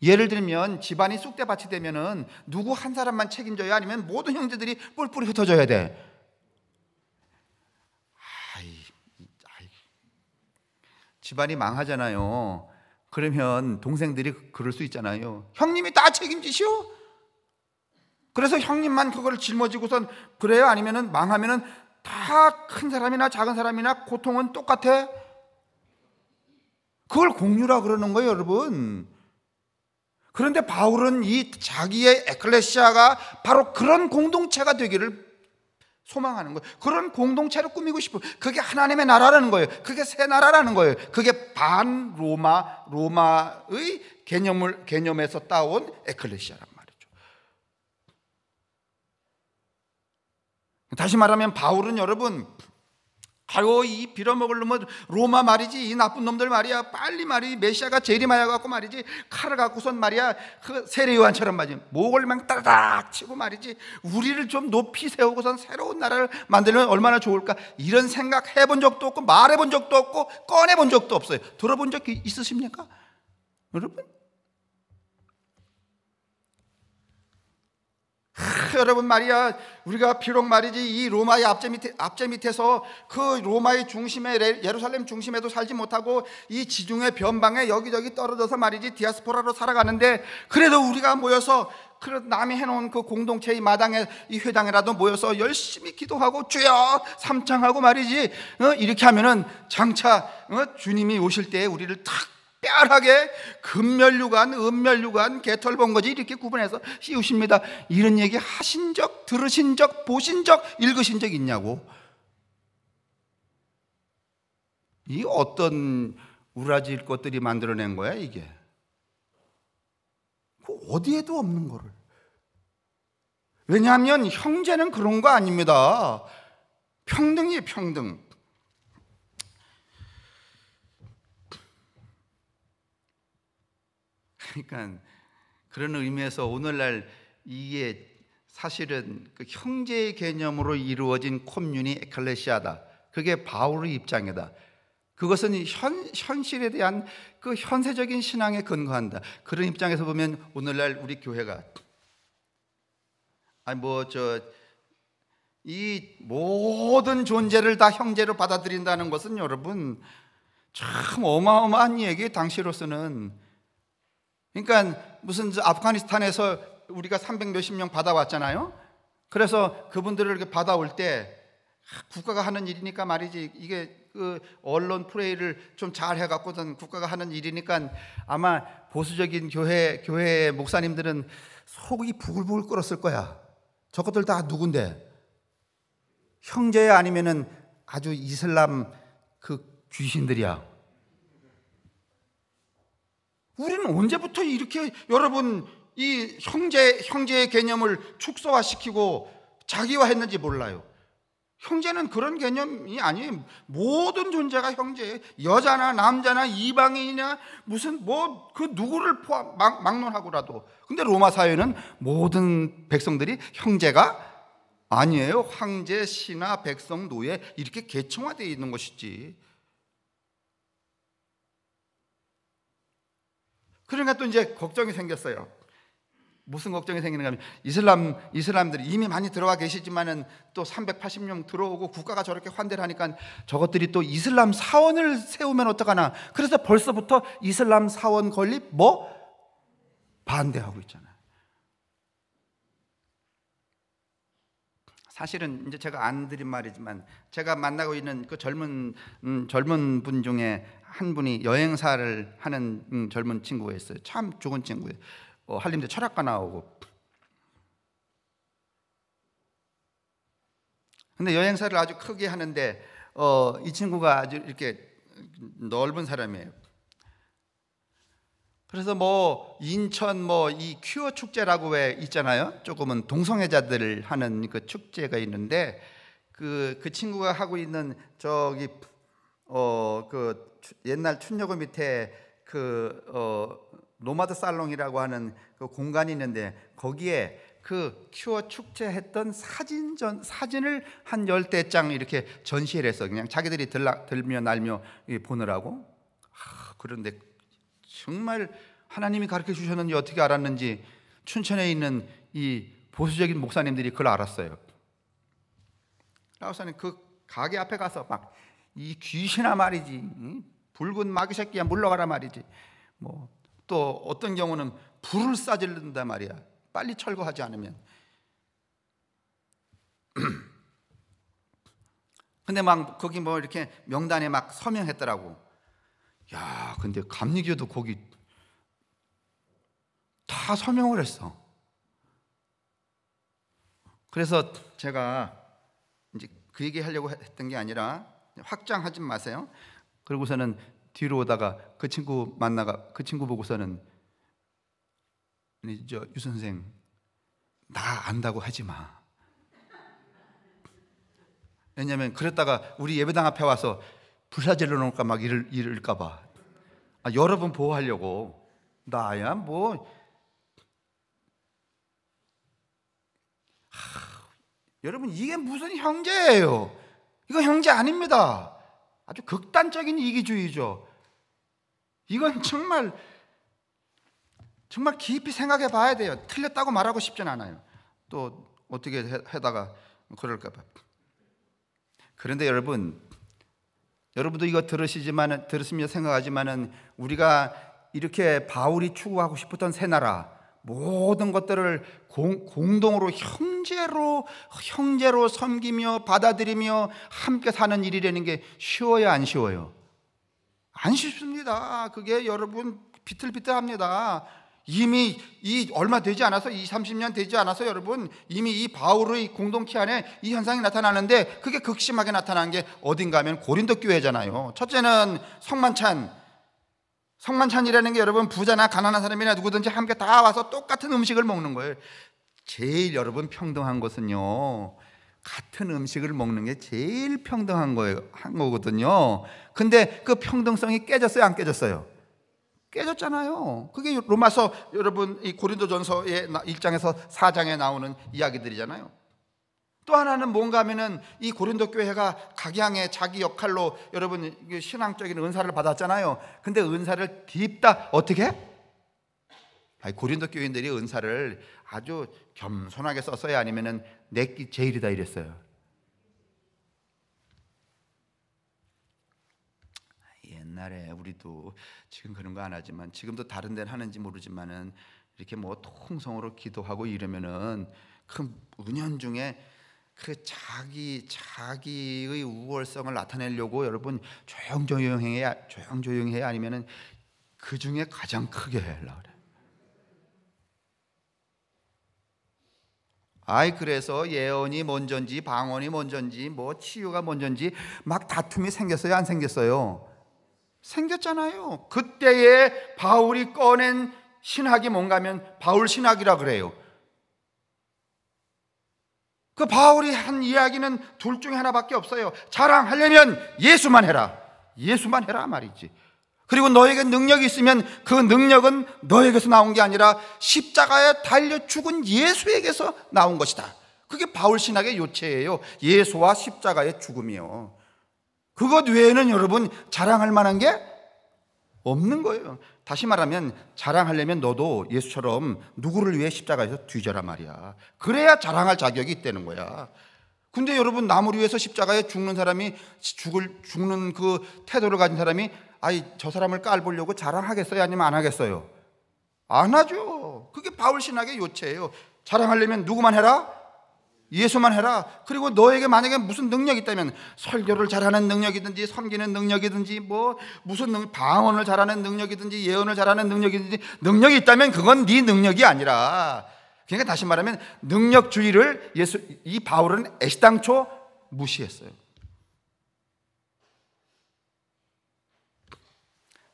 예를 들면 집안이 쑥대밭이 되면은 누구 한 사람만 책임져요? 아니면 모든 형제들이 뿔뿔이 흩어져야 돼? 집안이 망하잖아요. 그러면 동생들이 그럴 수 있잖아요. 형님이 다 책임지시오? 그래서 형님만 그걸 짊어지고선 그래요? 아니면은 망하면은 다 큰 사람이나 작은 사람이나 고통은 똑같아? 그걸 공유라 그러는 거예요, 여러분. 그런데 바울은 이 자기의 에클레시아가 바로 그런 공동체가 되기를 소망하는 거예요. 그런 공동체를 꾸미고 싶어요. 그게 하나님의 나라라는 거예요. 그게 새 나라라는 거예요. 그게 로마의 개념에서 따온 에클레시아란 말이죠. 다시 말하면 바울은 여러분, 이 빌어먹을 놈은 로마 말이지, 이 나쁜 놈들 말이야, 빨리 말이 메시아가 재림하여 갖고 말이지, 칼을 갖고선 말이야, 그 세례 요한처럼 말이지, 목을 막 따닥 치고 말이지, 우리를 좀 높이 세우고선 새로운 나라를 만들면 얼마나 좋을까, 이런 생각 해본 적도 없고 말해본 적도 없고 꺼내본 적도 없어요. 들어본 적 있으십니까, 여러분? 여러분 말이야, 우리가 비록 말이지 이 로마의 앞제 밑에서 그 로마의 중심에, 예루살렘 중심에도 살지 못하고 이 지중해 변방에 여기저기 떨어져서 말이지 디아스포라로 살아가는데, 그래도 우리가 모여서 남이 해놓은 그 공동체의 마당에, 이 회당에라도 모여서 열심히 기도하고 주여 삼창하고 말이지, 이렇게 하면은 장차 주님이 오실 때에 우리를 특별하게 금면류관, 은면류관, 개털번거지 이렇게 구분해서 씌우십니다. 이런 얘기 하신 적, 들으신 적, 보신 적, 읽으신 적 있냐고. 이 어떤 우라질 것들이 만들어낸 거야 이게. 그 어디에도 없는 거를. 왜냐하면 형제는 그런 거 아닙니다. 평등이에요, 평등. 그러니까 그런 의미에서 오늘날 이게 사실은 그 형제의 개념으로 이루어진 콤뮤니 에클레시아다. 그게 바울의 입장이다. 그것은 현실에 대한 그 현세적인 신앙에 근거한다. 그런 입장에서 보면 오늘날 우리 교회가 이 모든 존재를 다 형제로 받아들인다는 것은 여러분 참 어마어마한 얘기예요, 당시로서는. 그러니까 무슨 아프가니스탄에서 우리가 300 몇십 명 받아왔잖아요. 그래서 그분들을 이렇게 받아올 때 국가가 하는 일이니까 말이지, 이게 그 언론 플레이를 좀 잘 해갖고선 국가가 하는 일이니까 아마 보수적인 교회 목사님들은 속이 부글부글 끓었을 거야. 저것들 다 누군데? 형제야 아니면은 아주 이슬람 그 귀신들이야. 우리는 언제부터 이렇게 여러분 이 형제의 개념을 축소화시키고 자기화했는지 몰라요. 형제는 그런 개념이 아니에요. 모든 존재가 형제예요. 여자나 남자나 이방인이나 무슨 뭐 그 누구를 막론하고라도. 근데 로마 사회는 모든 백성들이 형제가 아니에요. 황제, 신하, 백성, 노예 이렇게 계층화되어 있는 것이지. 그러니까 또 이제 걱정이 생겼어요. 무슨 걱정이 생기는가 하면 이슬람들이 이미 많이 들어와 계시지만은 또 380명 들어오고 국가가 저렇게 환대를 하니까 저것들이 또 이슬람 사원을 세우면 어떡하나. 그래서 벌써부터 이슬람 사원 건립 반대하고 있잖아요. 사실은 이제 제가 안 드린 말이지만 제가 만나고 있는 그 젊은 분 중에 한 분이 여행사를 하는 젊은 친구가 있어요. 참 좋은 친구예요. 한림대 철학과 나오고. 근데 여행사를 아주 크게 하는데 이 친구가 아주 이렇게 넓은 사람이에요. 그래서 인천 이 퀴어 축제라고 왜 있잖아요. 조금은 동성애자들 하는 그 축제가 있는데 그 친구가 하고 있는 저기 그 옛날 춘려구 밑에 노마드 살롱이라고 하는 그 공간이 있는데 거기에 그 큐어 축제 했던 사진을 한 10대 장 이렇게 전시를 했어. 그냥 자기들이 들며 날며 보느라고. 그런데 정말 하나님이 가르쳐 주셨는지 어떻게 알았는지 춘천에 있는 이 보수적인 목사님들이 그걸 알았어요. 라오사님 그 가게 앞에 가서 막 이 귀신아 말이지, 붉은 마귀 새끼야 물러가라 말이지. 또 어떤 경우는 불을 쏴질른단 말이야. 빨리 철거하지 않으면. 근데 막 거기 이렇게 명단에 막 서명했더라고. 야, 근데 감리교도 거기 다 서명을 했어. 그래서 제가 이제 그 얘기 하려고 했던 게 아니라 확장하지 마세요. 그러고서는 뒤로 오다가 그 친구 만나가 그 친구 보고서는 유 선생 나 안다고 하지 마. 왜냐하면 그랬다가 우리 예배당 앞에 와서 불사질러 놓을까 막 이럴까 봐. 여러분 보호하려고. 나야 여러분 이게 무슨 형제예요? 이거 형제 아닙니다. 아주 극단적인 이기주의죠. 이건 정말 깊이 생각해 봐야 돼요. 틀렸다고 말하고 싶진 않아요. 또 어떻게 하다가 그럴까 봐. 그런데 여러분도 이거 들으시며 생각하지만은 우리가 이렇게 바울이 추구하고 싶었던 새 나라 모든 것들을 공동으로 형제로 섬기며 받아들이며 함께 사는 일이라는 게 쉬워요, 안 쉬워요? 안 쉽습니다. 그게 여러분 비틀비틀합니다. 이미 얼마 되지 않아서 20-30년 되지 않아서 여러분 이미 이 바울의 공동체 안에 이 현상이 나타나는데 그게 극심하게 나타난 게 어딘가 하면 고린도 교회잖아요. 첫째는 성만찬이라는 게 여러분 부자나 가난한 사람이나 누구든지 함께 다 와서 똑같은 음식을 먹는 거예요. 제일 여러분 평등한 것은요, 같은 음식을 먹는 게 제일 평등한 거거든요. 근데 그 평등성이 깨졌어요, 안 깨졌어요? 깨졌잖아요. 그게 로마서 여러분 이 고린도전서의 1장에서 4장에 나오는 이야기들이잖아요. 또 하나는 뭔가 하면은 이 고린도 교회가 각양의 자기 역할로 여러분 신앙적인 은사를 받았잖아요. 근데 은사를 딥다 어떻게? 고린도 교인들이 은사를 아주 겸손하게 썼어요? 아니면은 내끼 제일이다 이랬어요? 옛날에 우리도 지금 그런 거 안 하지만 지금도 다른 데는 하는지 모르지만은 이렇게 통성으로 기도하고 이러면은 그 은연중에 그 자기의 우월성을 나타내려고 여러분 조용조용히 해 아니면은 그 중에 가장 크게 하려고 그래. 그래서 예언이 먼저인지 방언이 먼저인지 치유가 먼저인지 막 다툼이 생겼어요, 안 생겼어요? 생겼잖아요. 그때에 바울이 꺼낸 신학이 뭔가 하면 바울 신학이라 그래요. 그 바울이 한 이야기는 둘 중에 하나밖에 없어요. 자랑하려면 예수만 해라. 예수만 해라 말이지. 그리고 너에게 능력이 있으면 그 능력은 너에게서 나온 게 아니라 십자가에 달려 죽은 예수에게서 나온 것이다. 그게 바울 신학의 요체예요. 예수와 십자가의 죽음이요. 그것 외에는 여러분 자랑할 만한 게 없는 거예요. 다시 말하면 자랑하려면 너도 예수처럼 누구를 위해 십자가에서 뒤져라 말이야. 그래야 자랑할 자격이 있다는 거야. 근데 여러분 남을 위해서 십자가에 죽는 사람이 죽는 그 태도를 가진 사람이 저 사람을 깔보려고 자랑하겠어요? 아니면 안 하겠어요? 안 하죠. 그게 바울 신학의 요체예요. 자랑하려면 누구만 해라? 예수만 해라. 그리고 너에게 만약에 무슨 능력이 있다면 설교를 잘하는 능력이든지 섬기는 능력이든지 무슨 방언을 잘하는 능력이든지 예언을 잘하는 능력이든지 능력이 있다면 그건 네 능력이 아니라, 그러니까 다시 말하면 능력주의를 이 바울은 애시당초 무시했어요.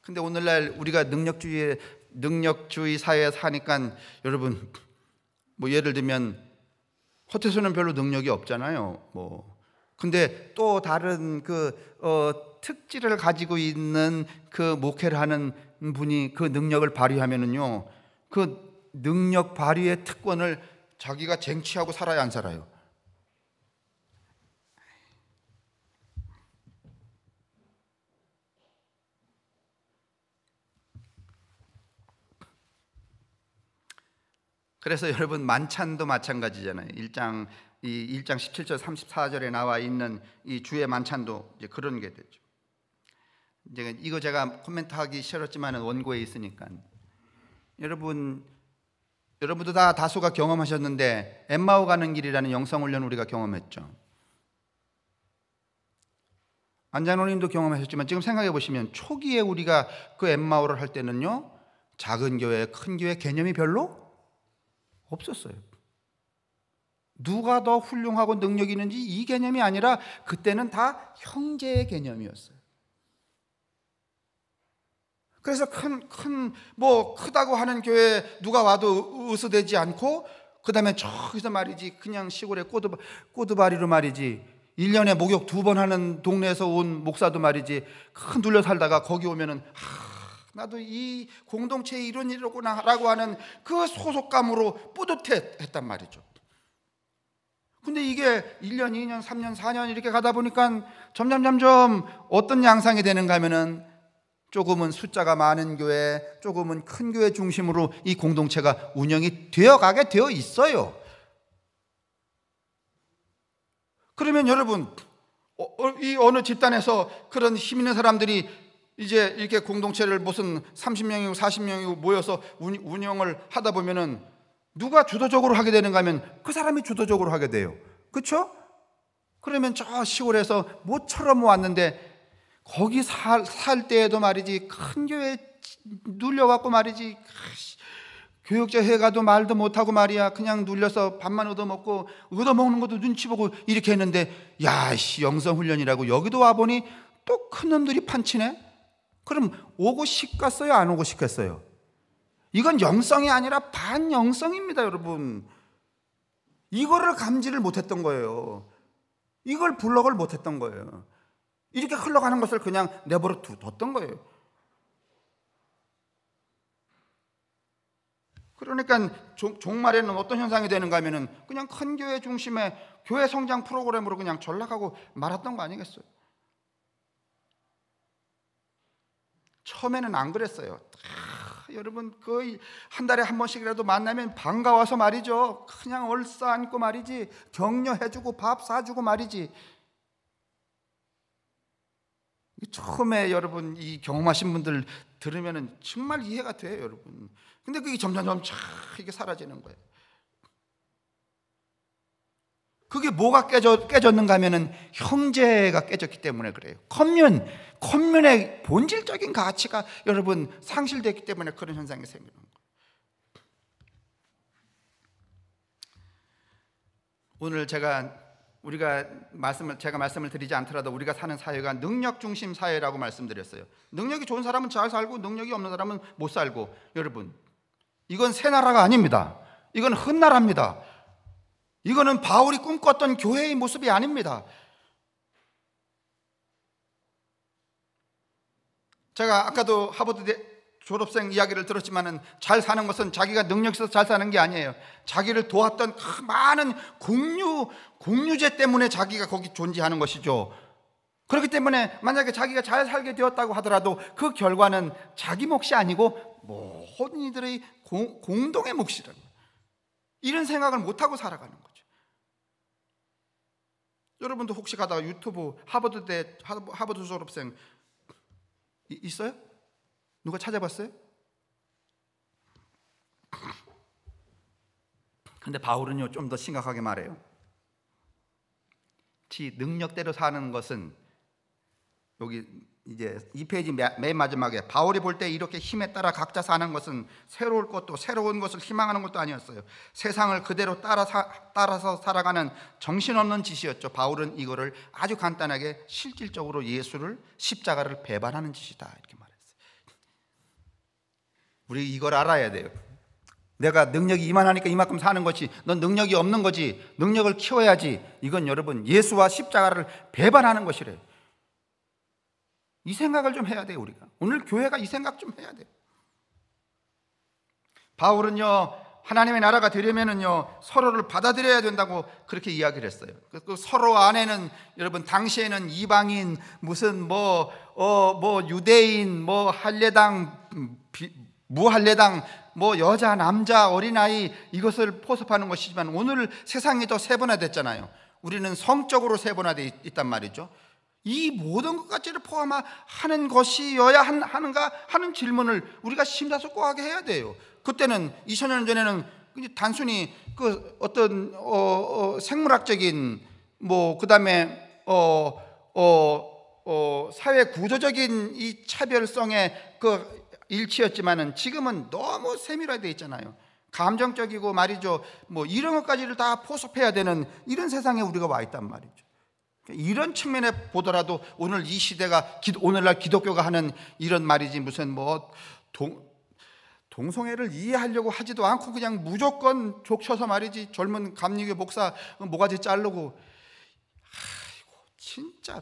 근데 오늘날 우리가 능력주의 사회에 사니까 여러분 예를 들면 허태소는 별로 능력이 없잖아요. 근데 또 다른 특질을 가지고 있는 그 목회를 하는 분이 그 능력을 발휘하면은요, 그 능력 발휘의 특권을 자기가 쟁취하고 살아야 안 살아요? 그래서 여러분 만찬도 마찬가지잖아요. 1장 17절 34절에 나와 있는 이 주의 만찬도 이제 그런 게 되죠. 이거 제가 코멘트하기 싫었지만 원고에 있으니까 여러분도 다 다수가 경험하셨는데 엠마오 가는 길이라는 영성훈련 우리가 경험했죠. 안장로님도 경험하셨지만 지금 생각해 보시면 초기에 우리가 그 엠마오를 할 때는요, 작은 교회, 큰 교회 개념이 별로 없었어요. 누가 더 훌륭하고 능력이 있는지 이 개념이 아니라 그때는 다 형제의 개념이었어요. 그래서 크다고 하는 교회 누가 와도 으스대지 않고, 그 다음에 저기서 말이지 그냥 시골에 꼬드바리로 말이지 1년에 목욕 2번 하는 동네에서 온 목사도 말이지 큰 둘러 살다가 거기 오면은 나도 이 공동체에 이런 일이구나 라고 하는 그 소속감으로 뿌듯했단 말이죠. 근데 이게 1년, 2년, 3년, 4년 이렇게 가다 보니까 점점 어떤 양상이 되는가 하면은 조금은 숫자가 많은 교회, 조금은 큰 교회 중심으로 이 공동체가 운영이 되어가게 되어 있어요. 그러면 여러분, 이 어느 집단에서 그런 힘 있는 사람들이 이제 이렇게 공동체를 무슨 30명이고 40명이고 모여서 운영을 하다 보면은 누가 주도적으로 하게 되는가 하면 그 사람이 주도적으로 하게 돼요. 그렇죠? 그러면 저 시골에서 모처럼 왔는데 거기 살 때에도 말이지 큰 교회 눌려갖고 말이지 교육자 회가도 말도 못하고 말이야 그냥 눌려서 밥만 얻어먹고 얻어먹는 것도 눈치 보고 이렇게 했는데 영성훈련이라고 여기도 와보니 또 큰 놈들이 판치네. 그럼 오고 싶겠어요? 안 오고 싶겠어요? 이건 영성이 아니라 반영성입니다, 여러분. 이거를 감지를 못했던 거예요. 이걸 블럭을 못했던 거예요. 이렇게 흘러가는 것을 그냥 내버려 뒀던 거예요. 그러니까 종말에는 어떤 현상이 되는가 하면은 그냥 큰 교회 중심의 교회 성장 프로그램으로 그냥 전락하고 말았던 거 아니겠어요? 처음에는 안 그랬어요. 여러분 거의 한 달에 한 번씩이라도 만나면 반가워서 말이죠. 그냥 얼싸안고 말이지 격려해주고 밥 사주고 말이지. 처음에 여러분 이 경험하신 분들 들으면은 정말 이해가 돼요, 여러분. 근데 그게 점점 이게 사라지는 거예요. 그게 뭐가 깨졌는가 하면은 형제가 깨졌기 때문에 그래요. 컴뮌의 본질적인 가치가 여러분 상실됐기 때문에 그런 현상이 생기는 거예요. 오늘 제가 말씀을 드리지 않더라도 우리가 사는 사회가 능력 중심 사회라고 말씀드렸어요. 능력이 좋은 사람은 잘 살고 능력이 없는 사람은 못 살고, 여러분 이건 새 나라가 아닙니다. 이건 헛나라입니다. 이거는 바울이 꿈꿨던 교회의 모습이 아닙니다. 제가 아까도 하버드 졸업생 이야기를 들었지만은 잘 사는 것은 자기가 능력 있어서 잘 사는 게 아니에요. 자기를 도왔던 그 많은 공유제 때문에 자기가 거기 존재하는 것이죠. 그렇기 때문에 만약에 자기가 잘 살게 되었다고 하더라도 그 결과는 자기 몫이 아니고 모든 이들의 공동의 몫이라는 거예요. 이런 생각을 못하고 살아가는 거죠. 여러분도 혹시 가다가 유튜브 하버드 졸업생 있어요? 누가 찾아봤어요? 근데 바울은요, 좀 더 심각하게 말해요. 지 능력대로 사는 것은, 여기 이제 이 페이지 맨 마지막에 바울이 볼 때 이렇게 힘에 따라 각자 사는 것은 새로울 것도 새로운 것을 희망하는 것도 아니었어요. 세상을 그대로 따라서 살아가는 정신없는 짓이었죠. 바울은 이거를 아주 간단하게 실질적으로 예수를, 십자가를 배반하는 짓이다 이렇게 말했어요. 우리 이걸 알아야 돼요. 내가 능력이 이만하니까 이만큼 사는 거지, 넌 능력이 없는 거지, 능력을 키워야지. 이건 여러분 예수와 십자가를 배반하는 것이래요. 이 생각을 좀 해야 돼요. 우리가 오늘 교회가 이 생각 좀 해야 돼요. 바울은요, 하나님의 나라가 되려면은요 서로를 받아들여야 된다고 그렇게 이야기를 했어요. 그 서로 안에는 여러분 당시에는 이방인, 무슨 뭐 유대인, 뭐 할례당, 무할례당, 뭐 여자, 남자, 어린아이, 이것을 포섭하는 것이지만 오늘 세상이 더 세분화됐잖아요. 우리는 성적으로 세분화되어 있단 말이죠. 이 모든 것까지를 포함하는 것이어야 하는가 하는 질문을 우리가 심사숙고하게 해야 돼요. 그때는 2000년 전에는 단순히 그 어떤 생물학적인 그다음에 사회 구조적인 이 차별성의 그 일치였지만은 지금은 너무 세밀화되어 있잖아요. 감정적이고 말이죠. 이런 것까지를 다 포섭해야 되는 이런 세상에 우리가 와 있단 말이죠. 이런 측면에 보더라도 오늘 이 시대가 오늘날 기독교가 하는 이런 말이지, 무슨 동성애를 이해하려고 하지도 않고 그냥 무조건 족쳐서 말이지, 젊은 감리교 목사 모가지 자르고, 아이고 진짜.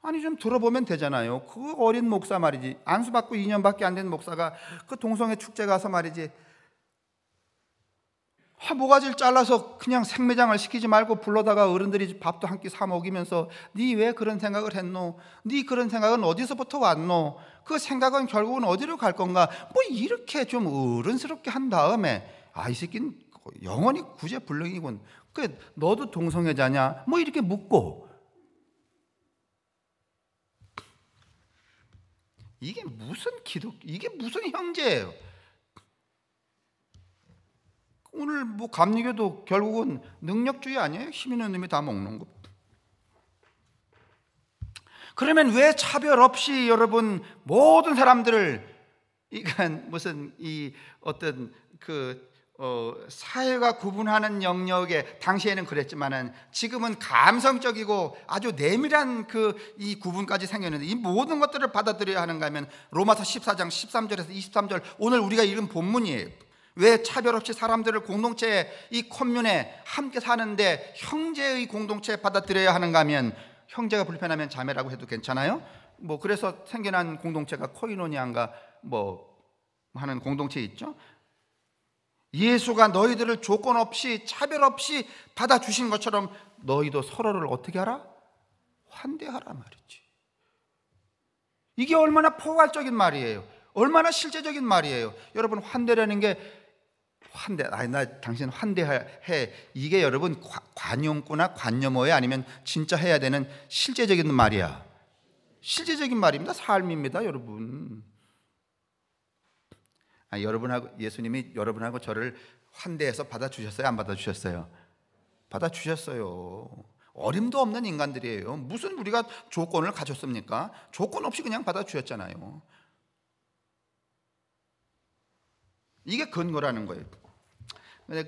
아니 좀 들어보면 되잖아요. 그 어린 목사 말이지, 안수받고 2년밖에 안 된 목사가 그 동성애 축제 가서 말이지, 모가지를 잘라서 그냥 생매장을 시키지 말고 불러다가 어른들이 밥도 한 끼 사 먹이면서 네 왜 그런 생각을 했노? 네 그런 생각은 어디서부터 왔노? 그 생각은 결국은 어디로 갈 건가? 이렇게 좀 어른스럽게 한 다음에, 이 새끼는 영원히 구제불능이군, 그 너도 동성애자냐? 이렇게 묻고, 이게 무슨 형제예요? 오늘 감리교도 결국은 능력주의 아니에요? 힘 있는 놈이 다 먹는 거. 그러면 왜 차별 없이 여러분 모든 사람들을, 이건 무슨 어떤 사회가 구분하는 영역에, 당시에는 그랬지만은 지금은 감성적이고 아주 내밀한 이 구분까지 생겼는데, 이 모든 것들을 받아들여야 하는가 하면 로마서 14장 13절에서 23절, 오늘 우리가 읽은 본문이에요. 왜 차별 없이 사람들을 공동체에, 이 콤뮌에 함께 사는데 형제의 공동체에 받아들여야 하는가 하면, 형제가 불편하면 자매라고 해도 괜찮아요? 그래서 생겨난 공동체가 코이노니아인가 하는 공동체 있죠. 예수가 너희들을 조건 없이 차별 없이 받아주신 것처럼 너희도 서로를 어떻게 하라? 환대하라 말이지. 이게 얼마나 포괄적인 말이에요. 얼마나 실제적인 말이에요. 여러분, 환대라는 게 나 당신 환대해, 이게 여러분 관용구나 관념어에 아니면 진짜 해야 되는 실제적인 말이야. 실제적인 말입니다. 삶입니다, 여러분. 여러분하고, 예수님이 여러분하고 저를 환대해서 받아주셨어요? 안 받아주셨어요? 받아주셨어요. 어림도 없는 인간들이에요. 무슨 우리가 조건을 가졌습니까? 조건 없이 그냥 받아주셨잖아요. 이게 근거라는 거예요.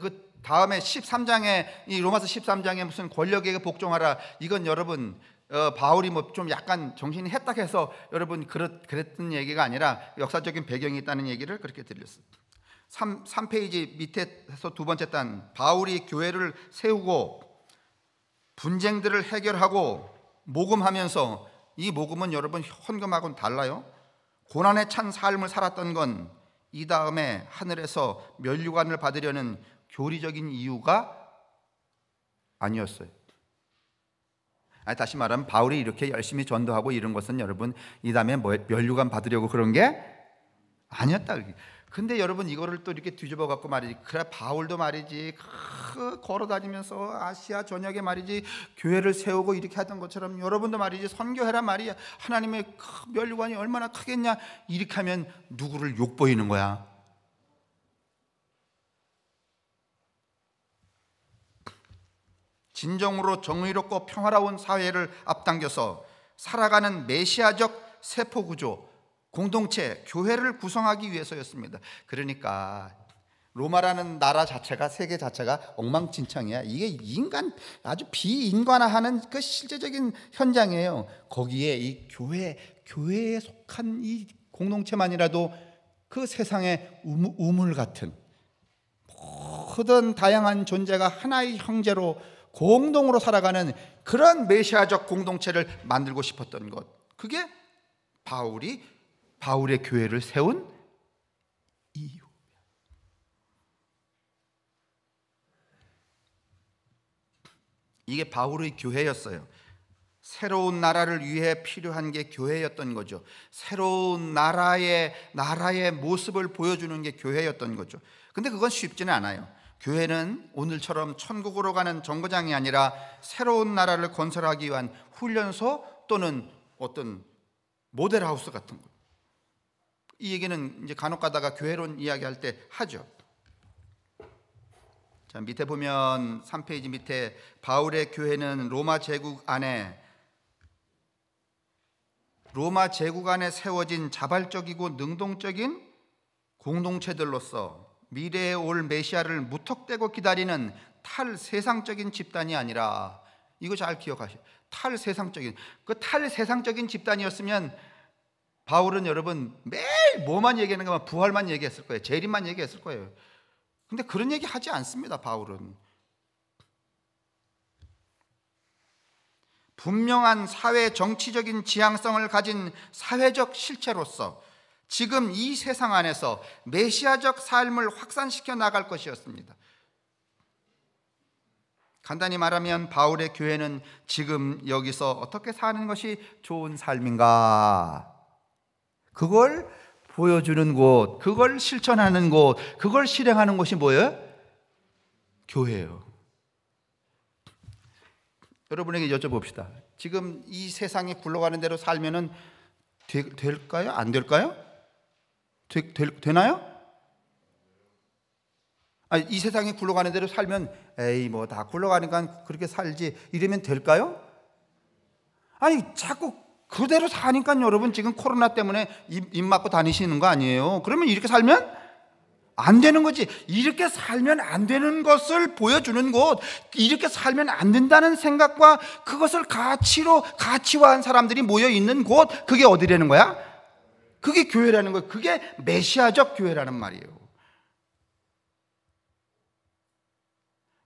그 다음에 13장에, 이 로마서 13장에 무슨 권력에게 복종하라, 이건 여러분 바울이 좀 약간 정신이 해딱해서 여러분 그랬던 얘기가 아니라 역사적인 배경이 있다는 얘기를 그렇게 드렸어요. 3페이지 밑에서 두 번째 단, 바울이 교회를 세우고 분쟁들을 해결하고 모금하면서, 이 모금은 여러분 헌금하고는 달라요. 고난에 찬 삶을 살았던 건 이 다음에 하늘에서 면류관을 받으려는 교리적인 이유가 아니었어요. 다시 말하면 바울이 이렇게 열심히 전도하고 이런 것은 여러분 이 다음에 면류관 받으려고 그런 게 아니었다. 근데 여러분 이거를 또 이렇게 뒤집어 갖고 말이지, 그래 바울도 말이지 걸어 다니면서 아시아 전역에 말이지 교회를 세우고 이렇게 하던 것처럼 여러분도 말이지 선교해라 말이야, 하나님의 면류관이 얼마나 크겠냐, 이렇게 하면 누구를 욕보이는 거야. 진정으로 정의롭고 평화로운 사회를 앞당겨서 살아가는 메시아적 세포구조, 공동체, 교회를 구성하기 위해서였습니다. 그러니까 로마라는 나라 자체가, 세계 자체가 엉망진창이야. 이게 인간, 아주 비인간화하는 그 실제적인 현장이에요. 거기에 이 교회에 속한 이 공동체만이라도 그 세상의 우물 같은 모든 다양한 존재가 하나의 형제로 공동으로 살아가는 그런 메시아적 공동체를 만들고 싶었던 것, 그게 바울의 교회를 세운 이유. 이게 바울의 교회였어요. 새로운 나라를 위해 필요한 게 교회였던 거죠. 새로운 나라의 모습을 보여주는 게 교회였던 거죠. 근데 그건 쉽지는 않아요. 교회는 오늘처럼 천국으로 가는 정거장이 아니라 새로운 나라를 건설하기 위한 훈련소 또는 어떤 모델하우스 같은 거. 이 얘기는 이제 간혹 가다가 교회론 이야기할 때 하죠. 자, 밑에 보면 3페이지 밑에 바울의 교회는 로마 제국 안에 세워진 자발적이고 능동적인 공동체들로서 미래에 올 메시아를 무턱대고 기다리는 탈세상적인 집단이 아니라, 이거 잘 기억하세요. 탈세상적인 집단이었으면 바울은 여러분 매일 뭐만 얘기하는 거면 부활만 얘기했을 거예요. 재림만 얘기했을 거예요. 근데 그런 얘기 하지 않습니다. 바울은 분명한 사회 정치적인 지향성을 가진 사회적 실체로서 지금 이 세상 안에서 메시아적 삶을 확산시켜 나갈 것이었습니다. 간단히 말하면 바울의 교회는 지금 여기서 어떻게 사는 것이 좋은 삶인가, 그걸 보여주는 곳, 그걸 실천하는 곳, 그걸 실행하는 곳이 뭐예요? 교회예요. 여러분에게 여쭤봅시다. 지금 이 세상이 굴러가는 대로 살면은 될까요? 안 될까요? 되나요? 이 세상이 굴러가는 대로 살면 에이 뭐 다 굴러가니까 그렇게 살지, 이러면 될까요? 자꾸 그대로 사니까 여러분 지금 코로나 때문에 입 막고 다니시는 거 아니에요? 그러면 이렇게 살면 안 되는 거지. 이렇게 살면 안 되는 것을 보여주는 곳, 이렇게 살면 안 된다는 생각과 그것을 가치화한 사람들이 모여 있는 곳, 그게 어디라는 거야? 그게 교회라는 거예요. 그게 메시아적 교회라는 말이에요.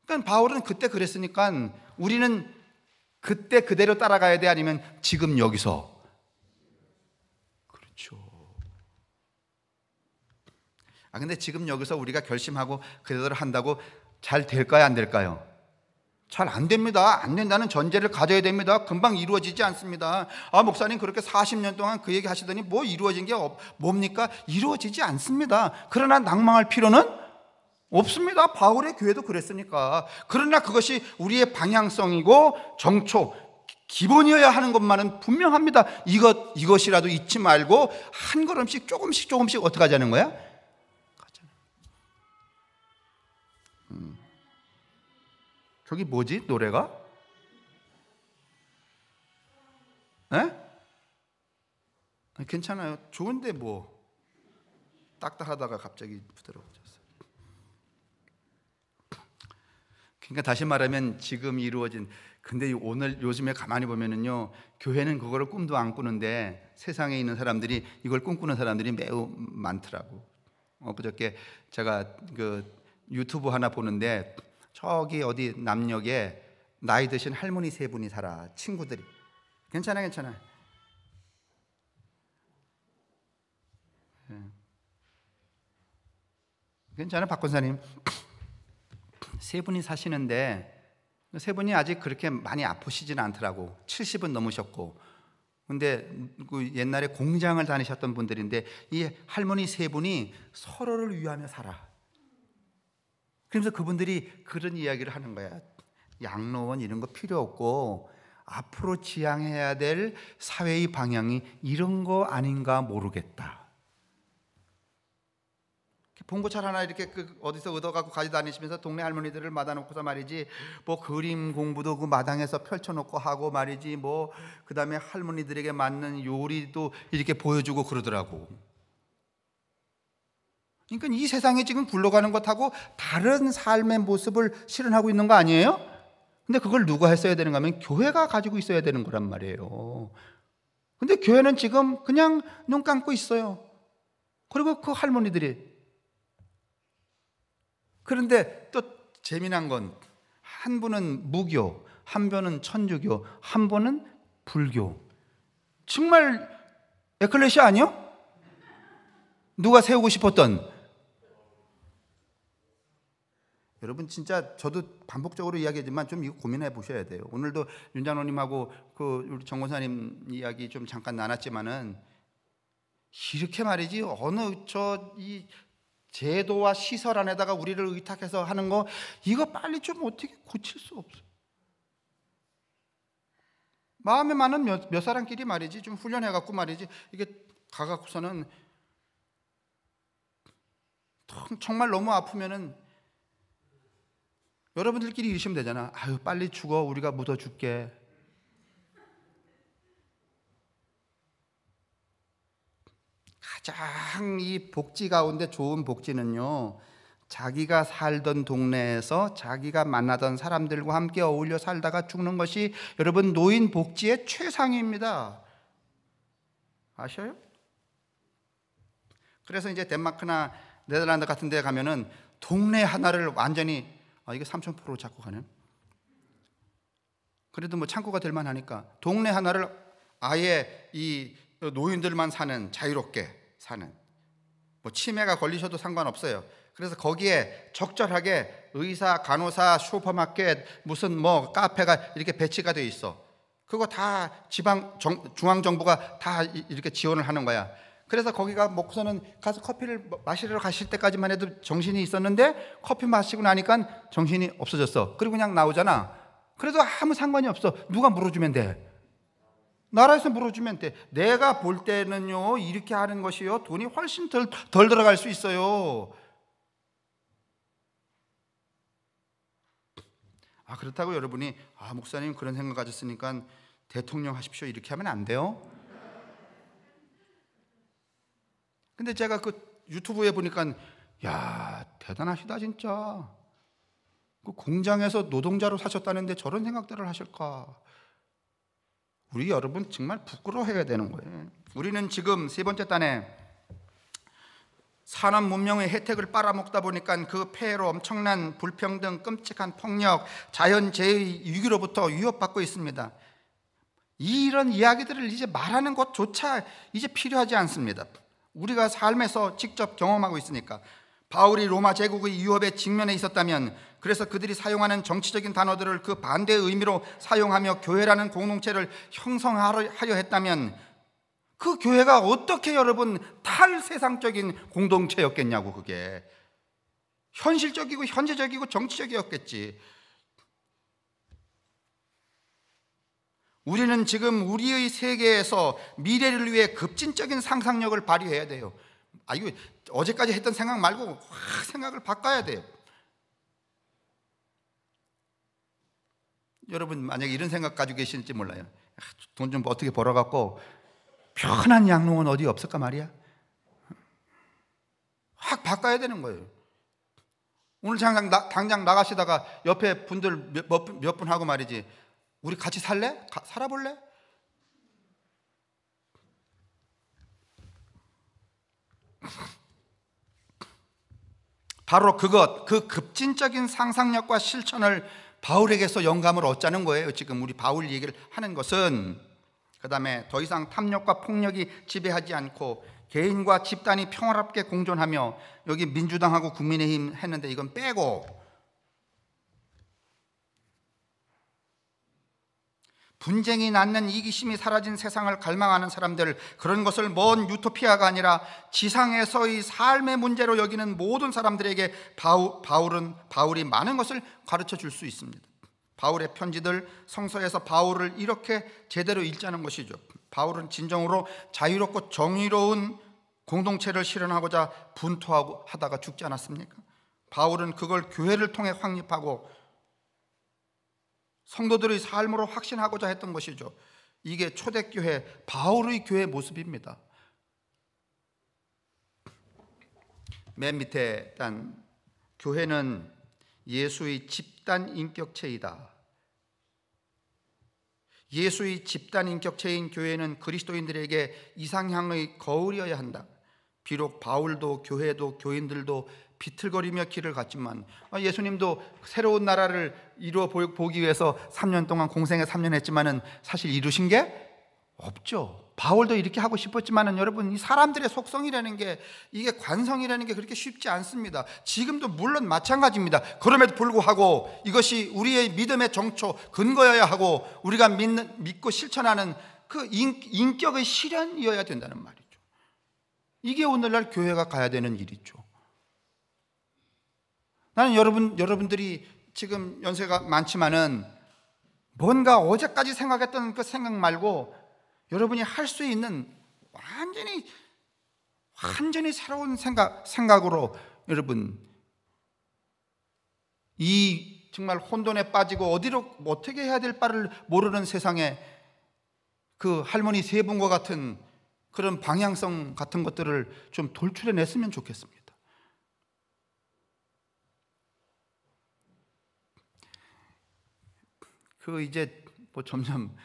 그러니까 바울은 그때 그랬으니까 우리는 그때 그대로 따라가야 돼? 아니면 지금 여기서? 그렇죠. 근데 지금 여기서 우리가 결심하고 그대로 한다고 잘 될까요? 안 될까요? 잘 안 됩니다. 안 된다는 전제를 가져야 됩니다. 금방 이루어지지 않습니다. 목사님 그렇게 40년 동안 그 얘기 하시더니 뭐 이루어진 게 뭡니까? 이루어지지 않습니다. 그러나 낭망할 필요는 없습니다. 바울의 교회도 그랬으니까. 그러나 그것이 우리의 방향성이고 정초, 기본이어야 하는 것만은 분명합니다. 이것이라도 잊지 말고 한 걸음씩 조금씩 어떻게 하자는 거야? 저기 뭐지? 노래가? 괜찮아요. 좋은데 뭐 딱딱하다가 갑자기 부드러워졌어요. 그러니까 다시 말하면 지금 이루어진, 근데 요즘에 가만히 보면은요, 교회는 그거를 꿈도 안 꾸는데 세상에 있는 사람들이, 이걸 꿈꾸는 사람들이 매우 많더라고. 그저께 제가 그 유튜브 하나 보는데 저기 어디 남녘에 나이 드신 할머니 세 분이 살아. 친구들이. 괜찮아. 괜찮아, 박 권사님. 세 분이 사시는데 세 분이 아직 그렇게 많이 아프시진 않더라고. 70은 넘으셨고. 근데 그 옛날에 공장을 다니셨던 분들인데 이 할머니 세 분이 서로를 위하며 살아. 그래서 그분들이 그런 이야기를 하는 거야. 양로원 이런 거 필요 없고 앞으로 지향해야 될 사회의 방향이 이런 거 아닌가 모르겠다. 봉고차 하나 이렇게 어디서 얻어갖고 가져다니시면서 동네 할머니들을 맞아놓고서 말이지, 뭐 그림 공부도 그 마당에서 펼쳐놓고 하고 말이지, 뭐 그 다음에 할머니들에게 맞는 요리도 이렇게 보여주고 그러더라고. 그러니까 이 세상에 지금 굴러가는 것하고 다른 삶의 모습을 실현하고 있는 거 아니에요? 근데 그걸 누가 했어야 되는가 하면 교회가 가지고 있어야 되는 거란 말이에요. 근데 교회는 지금 그냥 눈 감고 있어요. 그리고 그 할머니들이, 그런데 또 재미난 건 한 분은 무교, 한 분은 천주교, 한 분은 불교. 정말 에클레시아 아니요? 누가 세우고 싶었던. 여러분 진짜 저도 반복적으로 이야기하지만 좀 이거 고민해 보셔야 돼요. 오늘도 윤 장로님하고 그 우리 정 권사님 이야기 좀 잠깐 나눴지만은 이렇게 말이지 어느 이 제도와 시설 안에다가 우리를 의탁해서 하는 거 이거 빨리 좀 어떻게 고칠 수 없어. 마음에 많은 몇 사람끼리 말이지 좀 훈련해갖고 말이지 이게 가갖고서는 정말 너무 아프면은 여러분들끼리 이러시면 되잖아. 아유 빨리 죽어 우리가 묻어줄게. 가장 이 복지 가운데 좋은 복지는요, 자기가 살던 동네에서 자기가 만나던 사람들과 함께 어울려 살다가 죽는 것이 여러분 노인 복지의 최상입니다. 아셔요? 그래서 이제 덴마크나 네덜란드 같은 데 가면은 동네 하나를 완전히 이게 3,000% 잡고 가는, 그래도 뭐 창고가 될 만하니까 동네 하나를 아예 이 노인들만 사는, 자유롭게 사는, 뭐 치매가 걸리셔도 상관없어요. 그래서 거기에 적절하게 의사, 간호사, 슈퍼마켓, 무슨 뭐 카페가 이렇게 배치가 돼 있어. 그거 다 중앙 정부가 다 이렇게 지원을 하는 거야. 그래서 거기가 먹고서는 가서 커피를 마시러 가실 때까지만 해도 정신이 있었는데 커피 마시고 나니까 정신이 없어졌어. 그리고 그냥 나오잖아. 그래도 아무 상관이 없어. 누가 물어주면 돼. 나라에서 물어주면 돼. 내가 볼 때는요 이렇게 하는 것이요 돈이 훨씬 덜 들어갈 수 있어요. 그렇다고 여러분이 목사님 그런 생각 가졌으니까 대통령 하십시오 이렇게 하면 안 돼요. 근데 제가 그 유튜브에 보니까 야 대단하시다 진짜. 그 공장에서 노동자로 사셨다는데 저런 생각들을 하실까. 우리 여러분 정말 부끄러워해야 되는 거예요. 우리는 지금 세 번째 단에 산업 문명의 혜택을 빨아먹다 보니까 그 폐해로 엄청난 불평등, 끔찍한 폭력, 자연재해의 위기로부터 위협받고 있습니다. 이런 이야기들을 이제 말하는 것조차 이제 필요하지 않습니다. 우리가 삶에서 직접 경험하고 있으니까. 바울이 로마 제국의 위협에 직면해 있었다면, 그래서 그들이 사용하는 정치적인 단어들을 그 반대의 의미로 사용하며 교회라는 공동체를 형성하려 했다면 그 교회가 어떻게 여러분 탈세상적인 공동체였겠냐고. 그게 현실적이고 현재적이고 정치적이었겠지. 우리는 지금 우리의 세계에서 미래를 위해 급진적인 상상력을 발휘해야 돼요. 이거 어제까지 했던 생각 말고 확 생각을 바꿔야 돼요. 여러분 만약에 이런 생각 가지고 계실지 몰라요. 돈 좀 어떻게 벌어갖고 편한 양로원 어디 없을까 말이야. 확 바꿔야 되는 거예요. 오늘 당장 나가시다가 옆에 분들 몇 분 하고 말이지, 우리 같이 살래? 살아볼래? 바로 그 급진적인 상상력과 실천을 바울에게서 영감을 얻자는 거예요. 지금 우리 바울 얘기를 하는 것은. 그 다음에 더 이상 탐욕과 폭력이 지배하지 않고 개인과 집단이 평화롭게 공존하며, 여기 민주당하고 국민의힘 했는데 이건 빼고, 분쟁이 낳는 이기심이 사라진 세상을 갈망하는 사람들, 그런 것을 먼 유토피아가 아니라 지상에서의 삶의 문제로 여기는 모든 사람들에게 바울이 많은 것을 가르쳐 줄 수 있습니다. 바울의 편지들, 성서에서 바울을 이렇게 제대로 읽자는 것이죠. 바울은 진정으로 자유롭고 정의로운 공동체를 실현하고자 분투하고 하다가 죽지 않았습니까? 바울은 그걸 교회를 통해 확립하고 성도들의 삶으로 확신하고자 했던 것이죠. 이게 초대교회, 바울의 교회 모습입니다. 맨 밑에 일단 교회는 예수의 집단 인격체이다. 예수의 집단 인격체인 교회는 그리스도인들에게 이상향의 거울이어야 한다. 비록 바울도 교회도 교인들도 비틀거리며 길을 갔지만, 예수님도 새로운 나라를 이루어 보기 위해서 3년 동안 공생에 3년 했지만은 사실 이루신 게 없죠. 바울도 이렇게 하고 싶었지만은 여러분, 이 사람들의 속성이라는 게, 이게 관성이라는 게 그렇게 쉽지 않습니다. 지금도 물론 마찬가지입니다. 그럼에도 불구하고 이것이 우리의 믿음의 정초, 근거여야 하고 우리가 믿고 실천하는 그 인격의 실현이어야 된다는 말이죠. 이게 오늘날 교회가 가야 되는 일이죠. 나는 여러분들이 지금 연세가 많지만은 뭔가 어제까지 생각했던 그 생각 말고 여러분이 할 수 있는 완전히 새로운 생각으로 여러분, 이 정말 혼돈에 빠지고 어디로 어떻게 해야 될 바를 모르는 세상에 그 할머니 세 분과 같은 그런 방향성 같은 것들을 좀 돌출해냈으면 좋겠습니다. 이제 뭐 점점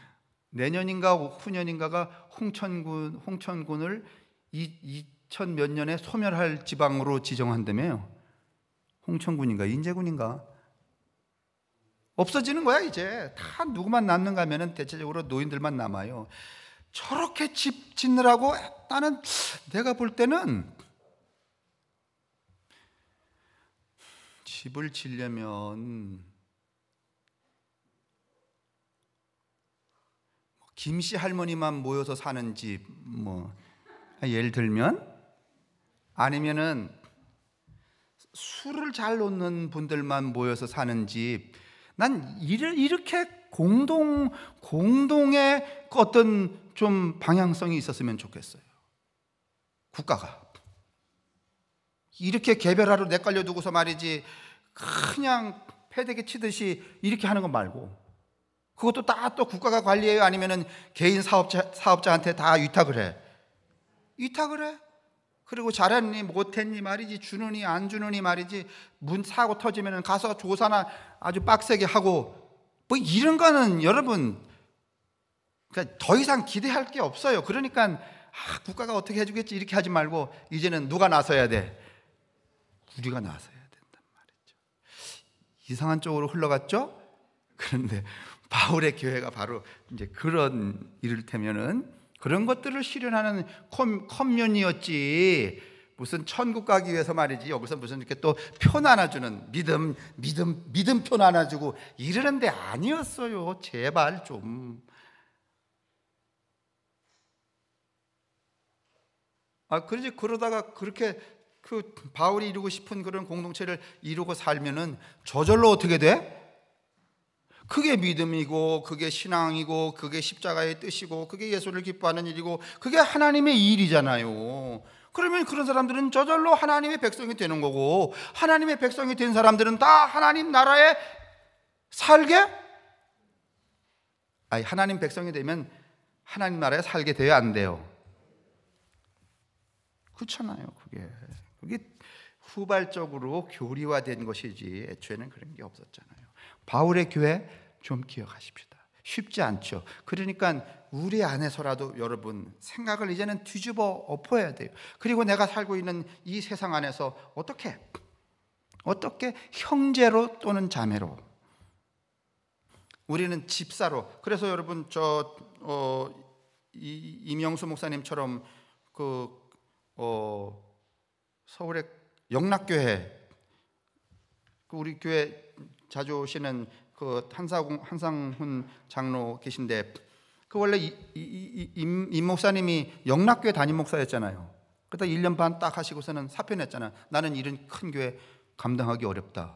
내년인가 후년인가가 홍천군을 2000 몇 년에 소멸할 지방으로 지정한다며요. 홍천군인가 인제군인가 없어지는 거야. 이제 다 누구만 남는가 하면은 대체적으로 노인들만 남아요. 저렇게 집 짓느라고, 내가 볼 때는 집을 지려면 김씨 할머니만 모여서 사는 집, 예를 들면, 아니면은 술을 잘 놓는 분들만 모여서 사는 집, 난 이렇게 공동의 어떤 좀 방향성이 있었으면 좋겠어요. 국가가 이렇게 개별화로 내깔려 두고서 말이지, 그냥 패대기 치듯이 이렇게 하는 거 말고, 그것도 다 또 국가가 관리해요? 아니면은 개인 사업자한테 다 위탁을 해? 그리고 잘했니 못했니 말이지, 주느니 안 주느니 말이지, 사고 터지면은 가서 조사나 아주 빡세게 하고, 뭐 이런 거는 여러분, 그러니까 더 이상 기대할 게 없어요. 그러니까 국가가 어떻게 해주겠지 이렇게 하지 말고, 이제는 누가 나서야 돼? 우리가 나서야 된단 말이죠. 이상한 쪽으로 흘러갔죠? 그런데 바울의 교회가 바로 이제 그런, 이를테면은 그런 것들을 실현하는 커뮤니였지, 무슨 천국 가기 위해서 말이지 여기서 무슨 이렇게 또 표 나눠주는 믿음 표 나눠주고 이러는 데 아니었어요. 제발 좀. 그러다가 그렇게 그 바울이 이루고 싶은 그런 공동체를 이루고 살면은 저절로 어떻게 돼? 그게 믿음이고, 그게 신앙이고, 그게 십자가의 뜻이고, 그게 예수를 기뻐하는 일이고, 그게 하나님의 일이잖아요. 그러면 그런 사람들은 저절로 하나님의 백성이 되는 거고, 하나님의 백성이 된 사람들은 다 하나님 나라에 하나님 백성이 되면 하나님 나라에 살게 돼야 안 돼요? 그렇잖아요. 그게 후발적으로 교리화된 것이지 애초에는 그런 게 없었잖아요. 바울의 교회 좀 기억하십시다. 쉽지 않죠. 그러니까 우리 안에서라도 여러분 생각을 이제는 뒤집어 엎어야 돼요. 그리고 내가 살고 있는 이 세상 안에서 어떻게 어떻게? 형제로 또는 자매로. 우리는 집사로. 그래서 여러분 이명수 목사님처럼 서울의 영락교회, 우리 교회 자주 오시는 한상훈 장로 계신데, 원래 임 목사님이 영락교회 담임 목사였잖아요. 그러다 1년 반 딱 하시고서는 사표냈잖아요. 나는 이런 큰 교회 감당하기 어렵다.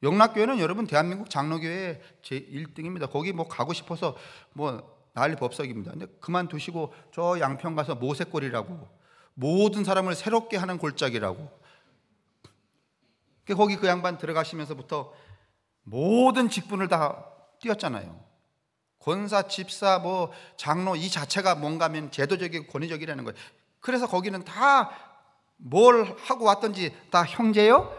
영락교회는 여러분 대한민국 장로교회 제1등입니다. 거기 가고 싶어서 난리 법석입니다. 근데 그만두시고 저 양평 가서 모세골이라고, 모든 사람을 새롭게 하는 골짜기라고. 거기 그 양반 들어가시면서부터 모든 직분을 다 띄웠잖아요. 권사, 집사, 장로 이 자체가 뭔가면 제도적이고 권위적이라는 거예요. 그래서 거기는 다 뭘 하고 왔든지 다 형제요.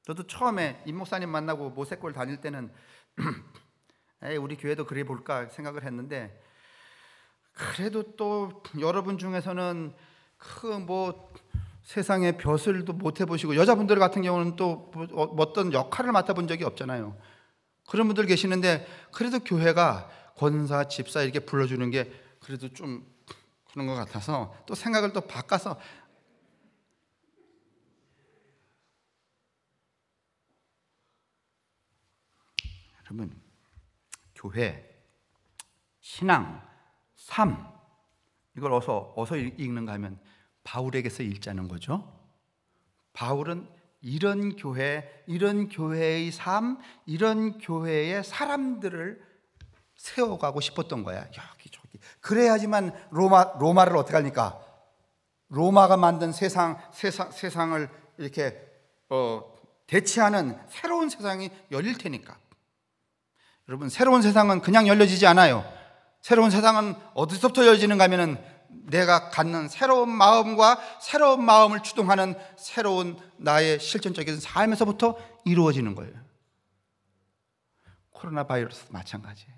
저도 처음에 임 목사님 만나고 모세골 다닐 때는 우리 교회도 그래 볼까 생각을 했는데, 그래도 또 여러분 중에서는 세상의 벼슬도 못 해보시고, 여자분들 같은 경우는 또 어떤 역할을 맡아본 적이 없잖아요. 그런 분들 계시는데, 그래도 교회가 권사, 집사 이렇게 불러주는 게 그래도 좀 그런 것 같아서 또 생각을 또 바꿔서, 여러분, 교회, 신앙, 삶, 이걸 어서 읽는가 하면 바울에게서 읽자는 거죠. 바울은 이런 교회, 이런 교회의 삶, 이런 교회의 사람들을 세워가고 싶었던 거야. 여기 저기. 그래야지만 로마를 어떻게 합니까? 로마가 만든 세상을 이렇게 대체하는 새로운 세상이 열릴 테니까. 여러분, 새로운 세상은 그냥 열려지지 않아요. 새로운 세상은 어디서부터 열리는가 하면은 내가 갖는 새로운 마음과 새로운 마음을 추동하는 새로운 나의 실천적인 삶에서부터 이루어지는 거예요. 코로나 바이러스도 마찬가지예요.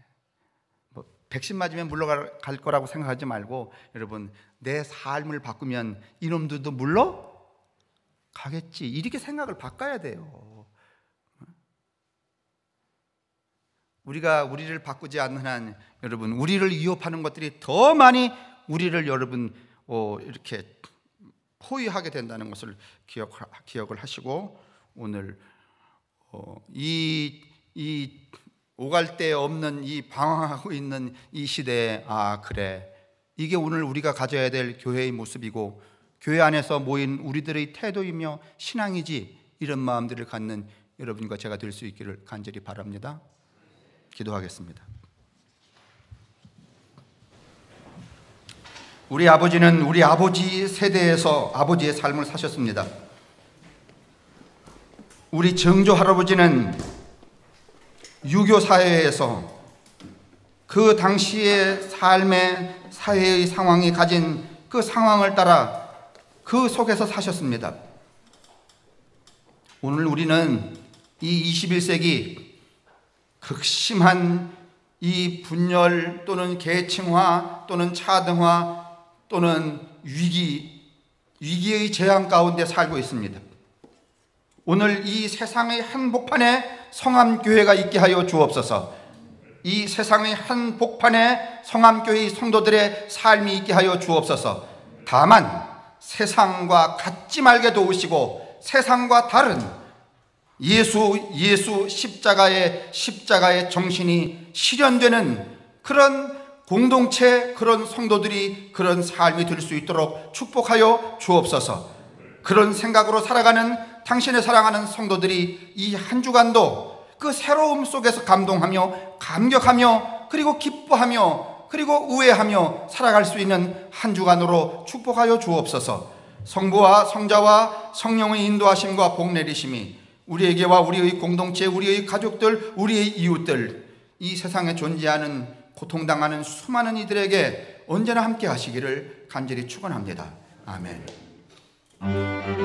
백신 맞으면 물러갈 거라고 생각하지 말고, 여러분, 내 삶을 바꾸면 이놈들도 물러가겠지, 이렇게 생각을 바꿔야 돼요. 우리가 우리를 바꾸지 않는 한, 여러분, 우리를 위협하는 것들이 더 많이 우리를 여러분 이렇게 포위하게 된다는 것을 기억을 하시고, 오늘 이 오갈 데 없는 이 방황하고 있는 이 시대에, 그래, 이게 오늘 우리가 가져야 될 교회의 모습이고 교회 안에서 모인 우리들의 태도이며 신앙이지, 이런 마음들을 갖는 여러분과 제가 될 수 있기를 간절히 바랍니다. 기도하겠습니다. 우리 아버지는 우리 아버지 세대에서 아버지의 삶을 사셨습니다. 우리 정조 할아버지는 유교 사회에서 그 당시의 삶의 사회의 상황이 가진 그 상황을 따라 그 속에서 사셨습니다. 오늘 우리는 이 21세기 극심한 이 분열 또는 계층화 또는 차등화 또는 위기의 재앙 가운데 살고 있습니다. 오늘 이 세상의 한복판에 성암교회가 있게 하여 주옵소서. 이 세상의 한복판에 성암교회의 성도들의 삶이 있게 하여 주옵소서. 다만 세상과 같지 말게 도우시고 세상과 다른 예수 십자가의 정신이 실현되는 그런 공동체, 그런 성도들이 그런 삶이 될 수 있도록 축복하여 주옵소서. 그런 생각으로 살아가는 당신의 사랑하는 성도들이 이 한 주간도 그 새로움 속에서 감동하며 감격하며 그리고 기뻐하며 그리고 우애하며 살아갈 수 있는 한 주간으로 축복하여 주옵소서. 성부와 성자와 성령의 인도하심과 복 내리심이 우리에게와 우리의 공동체, 우리의 가족들, 우리의 이웃들, 이 세상에 존재하는 고통당하는 수많은 이들에게 언제나 함께 하시기를 간절히 축원합니다. 아멘.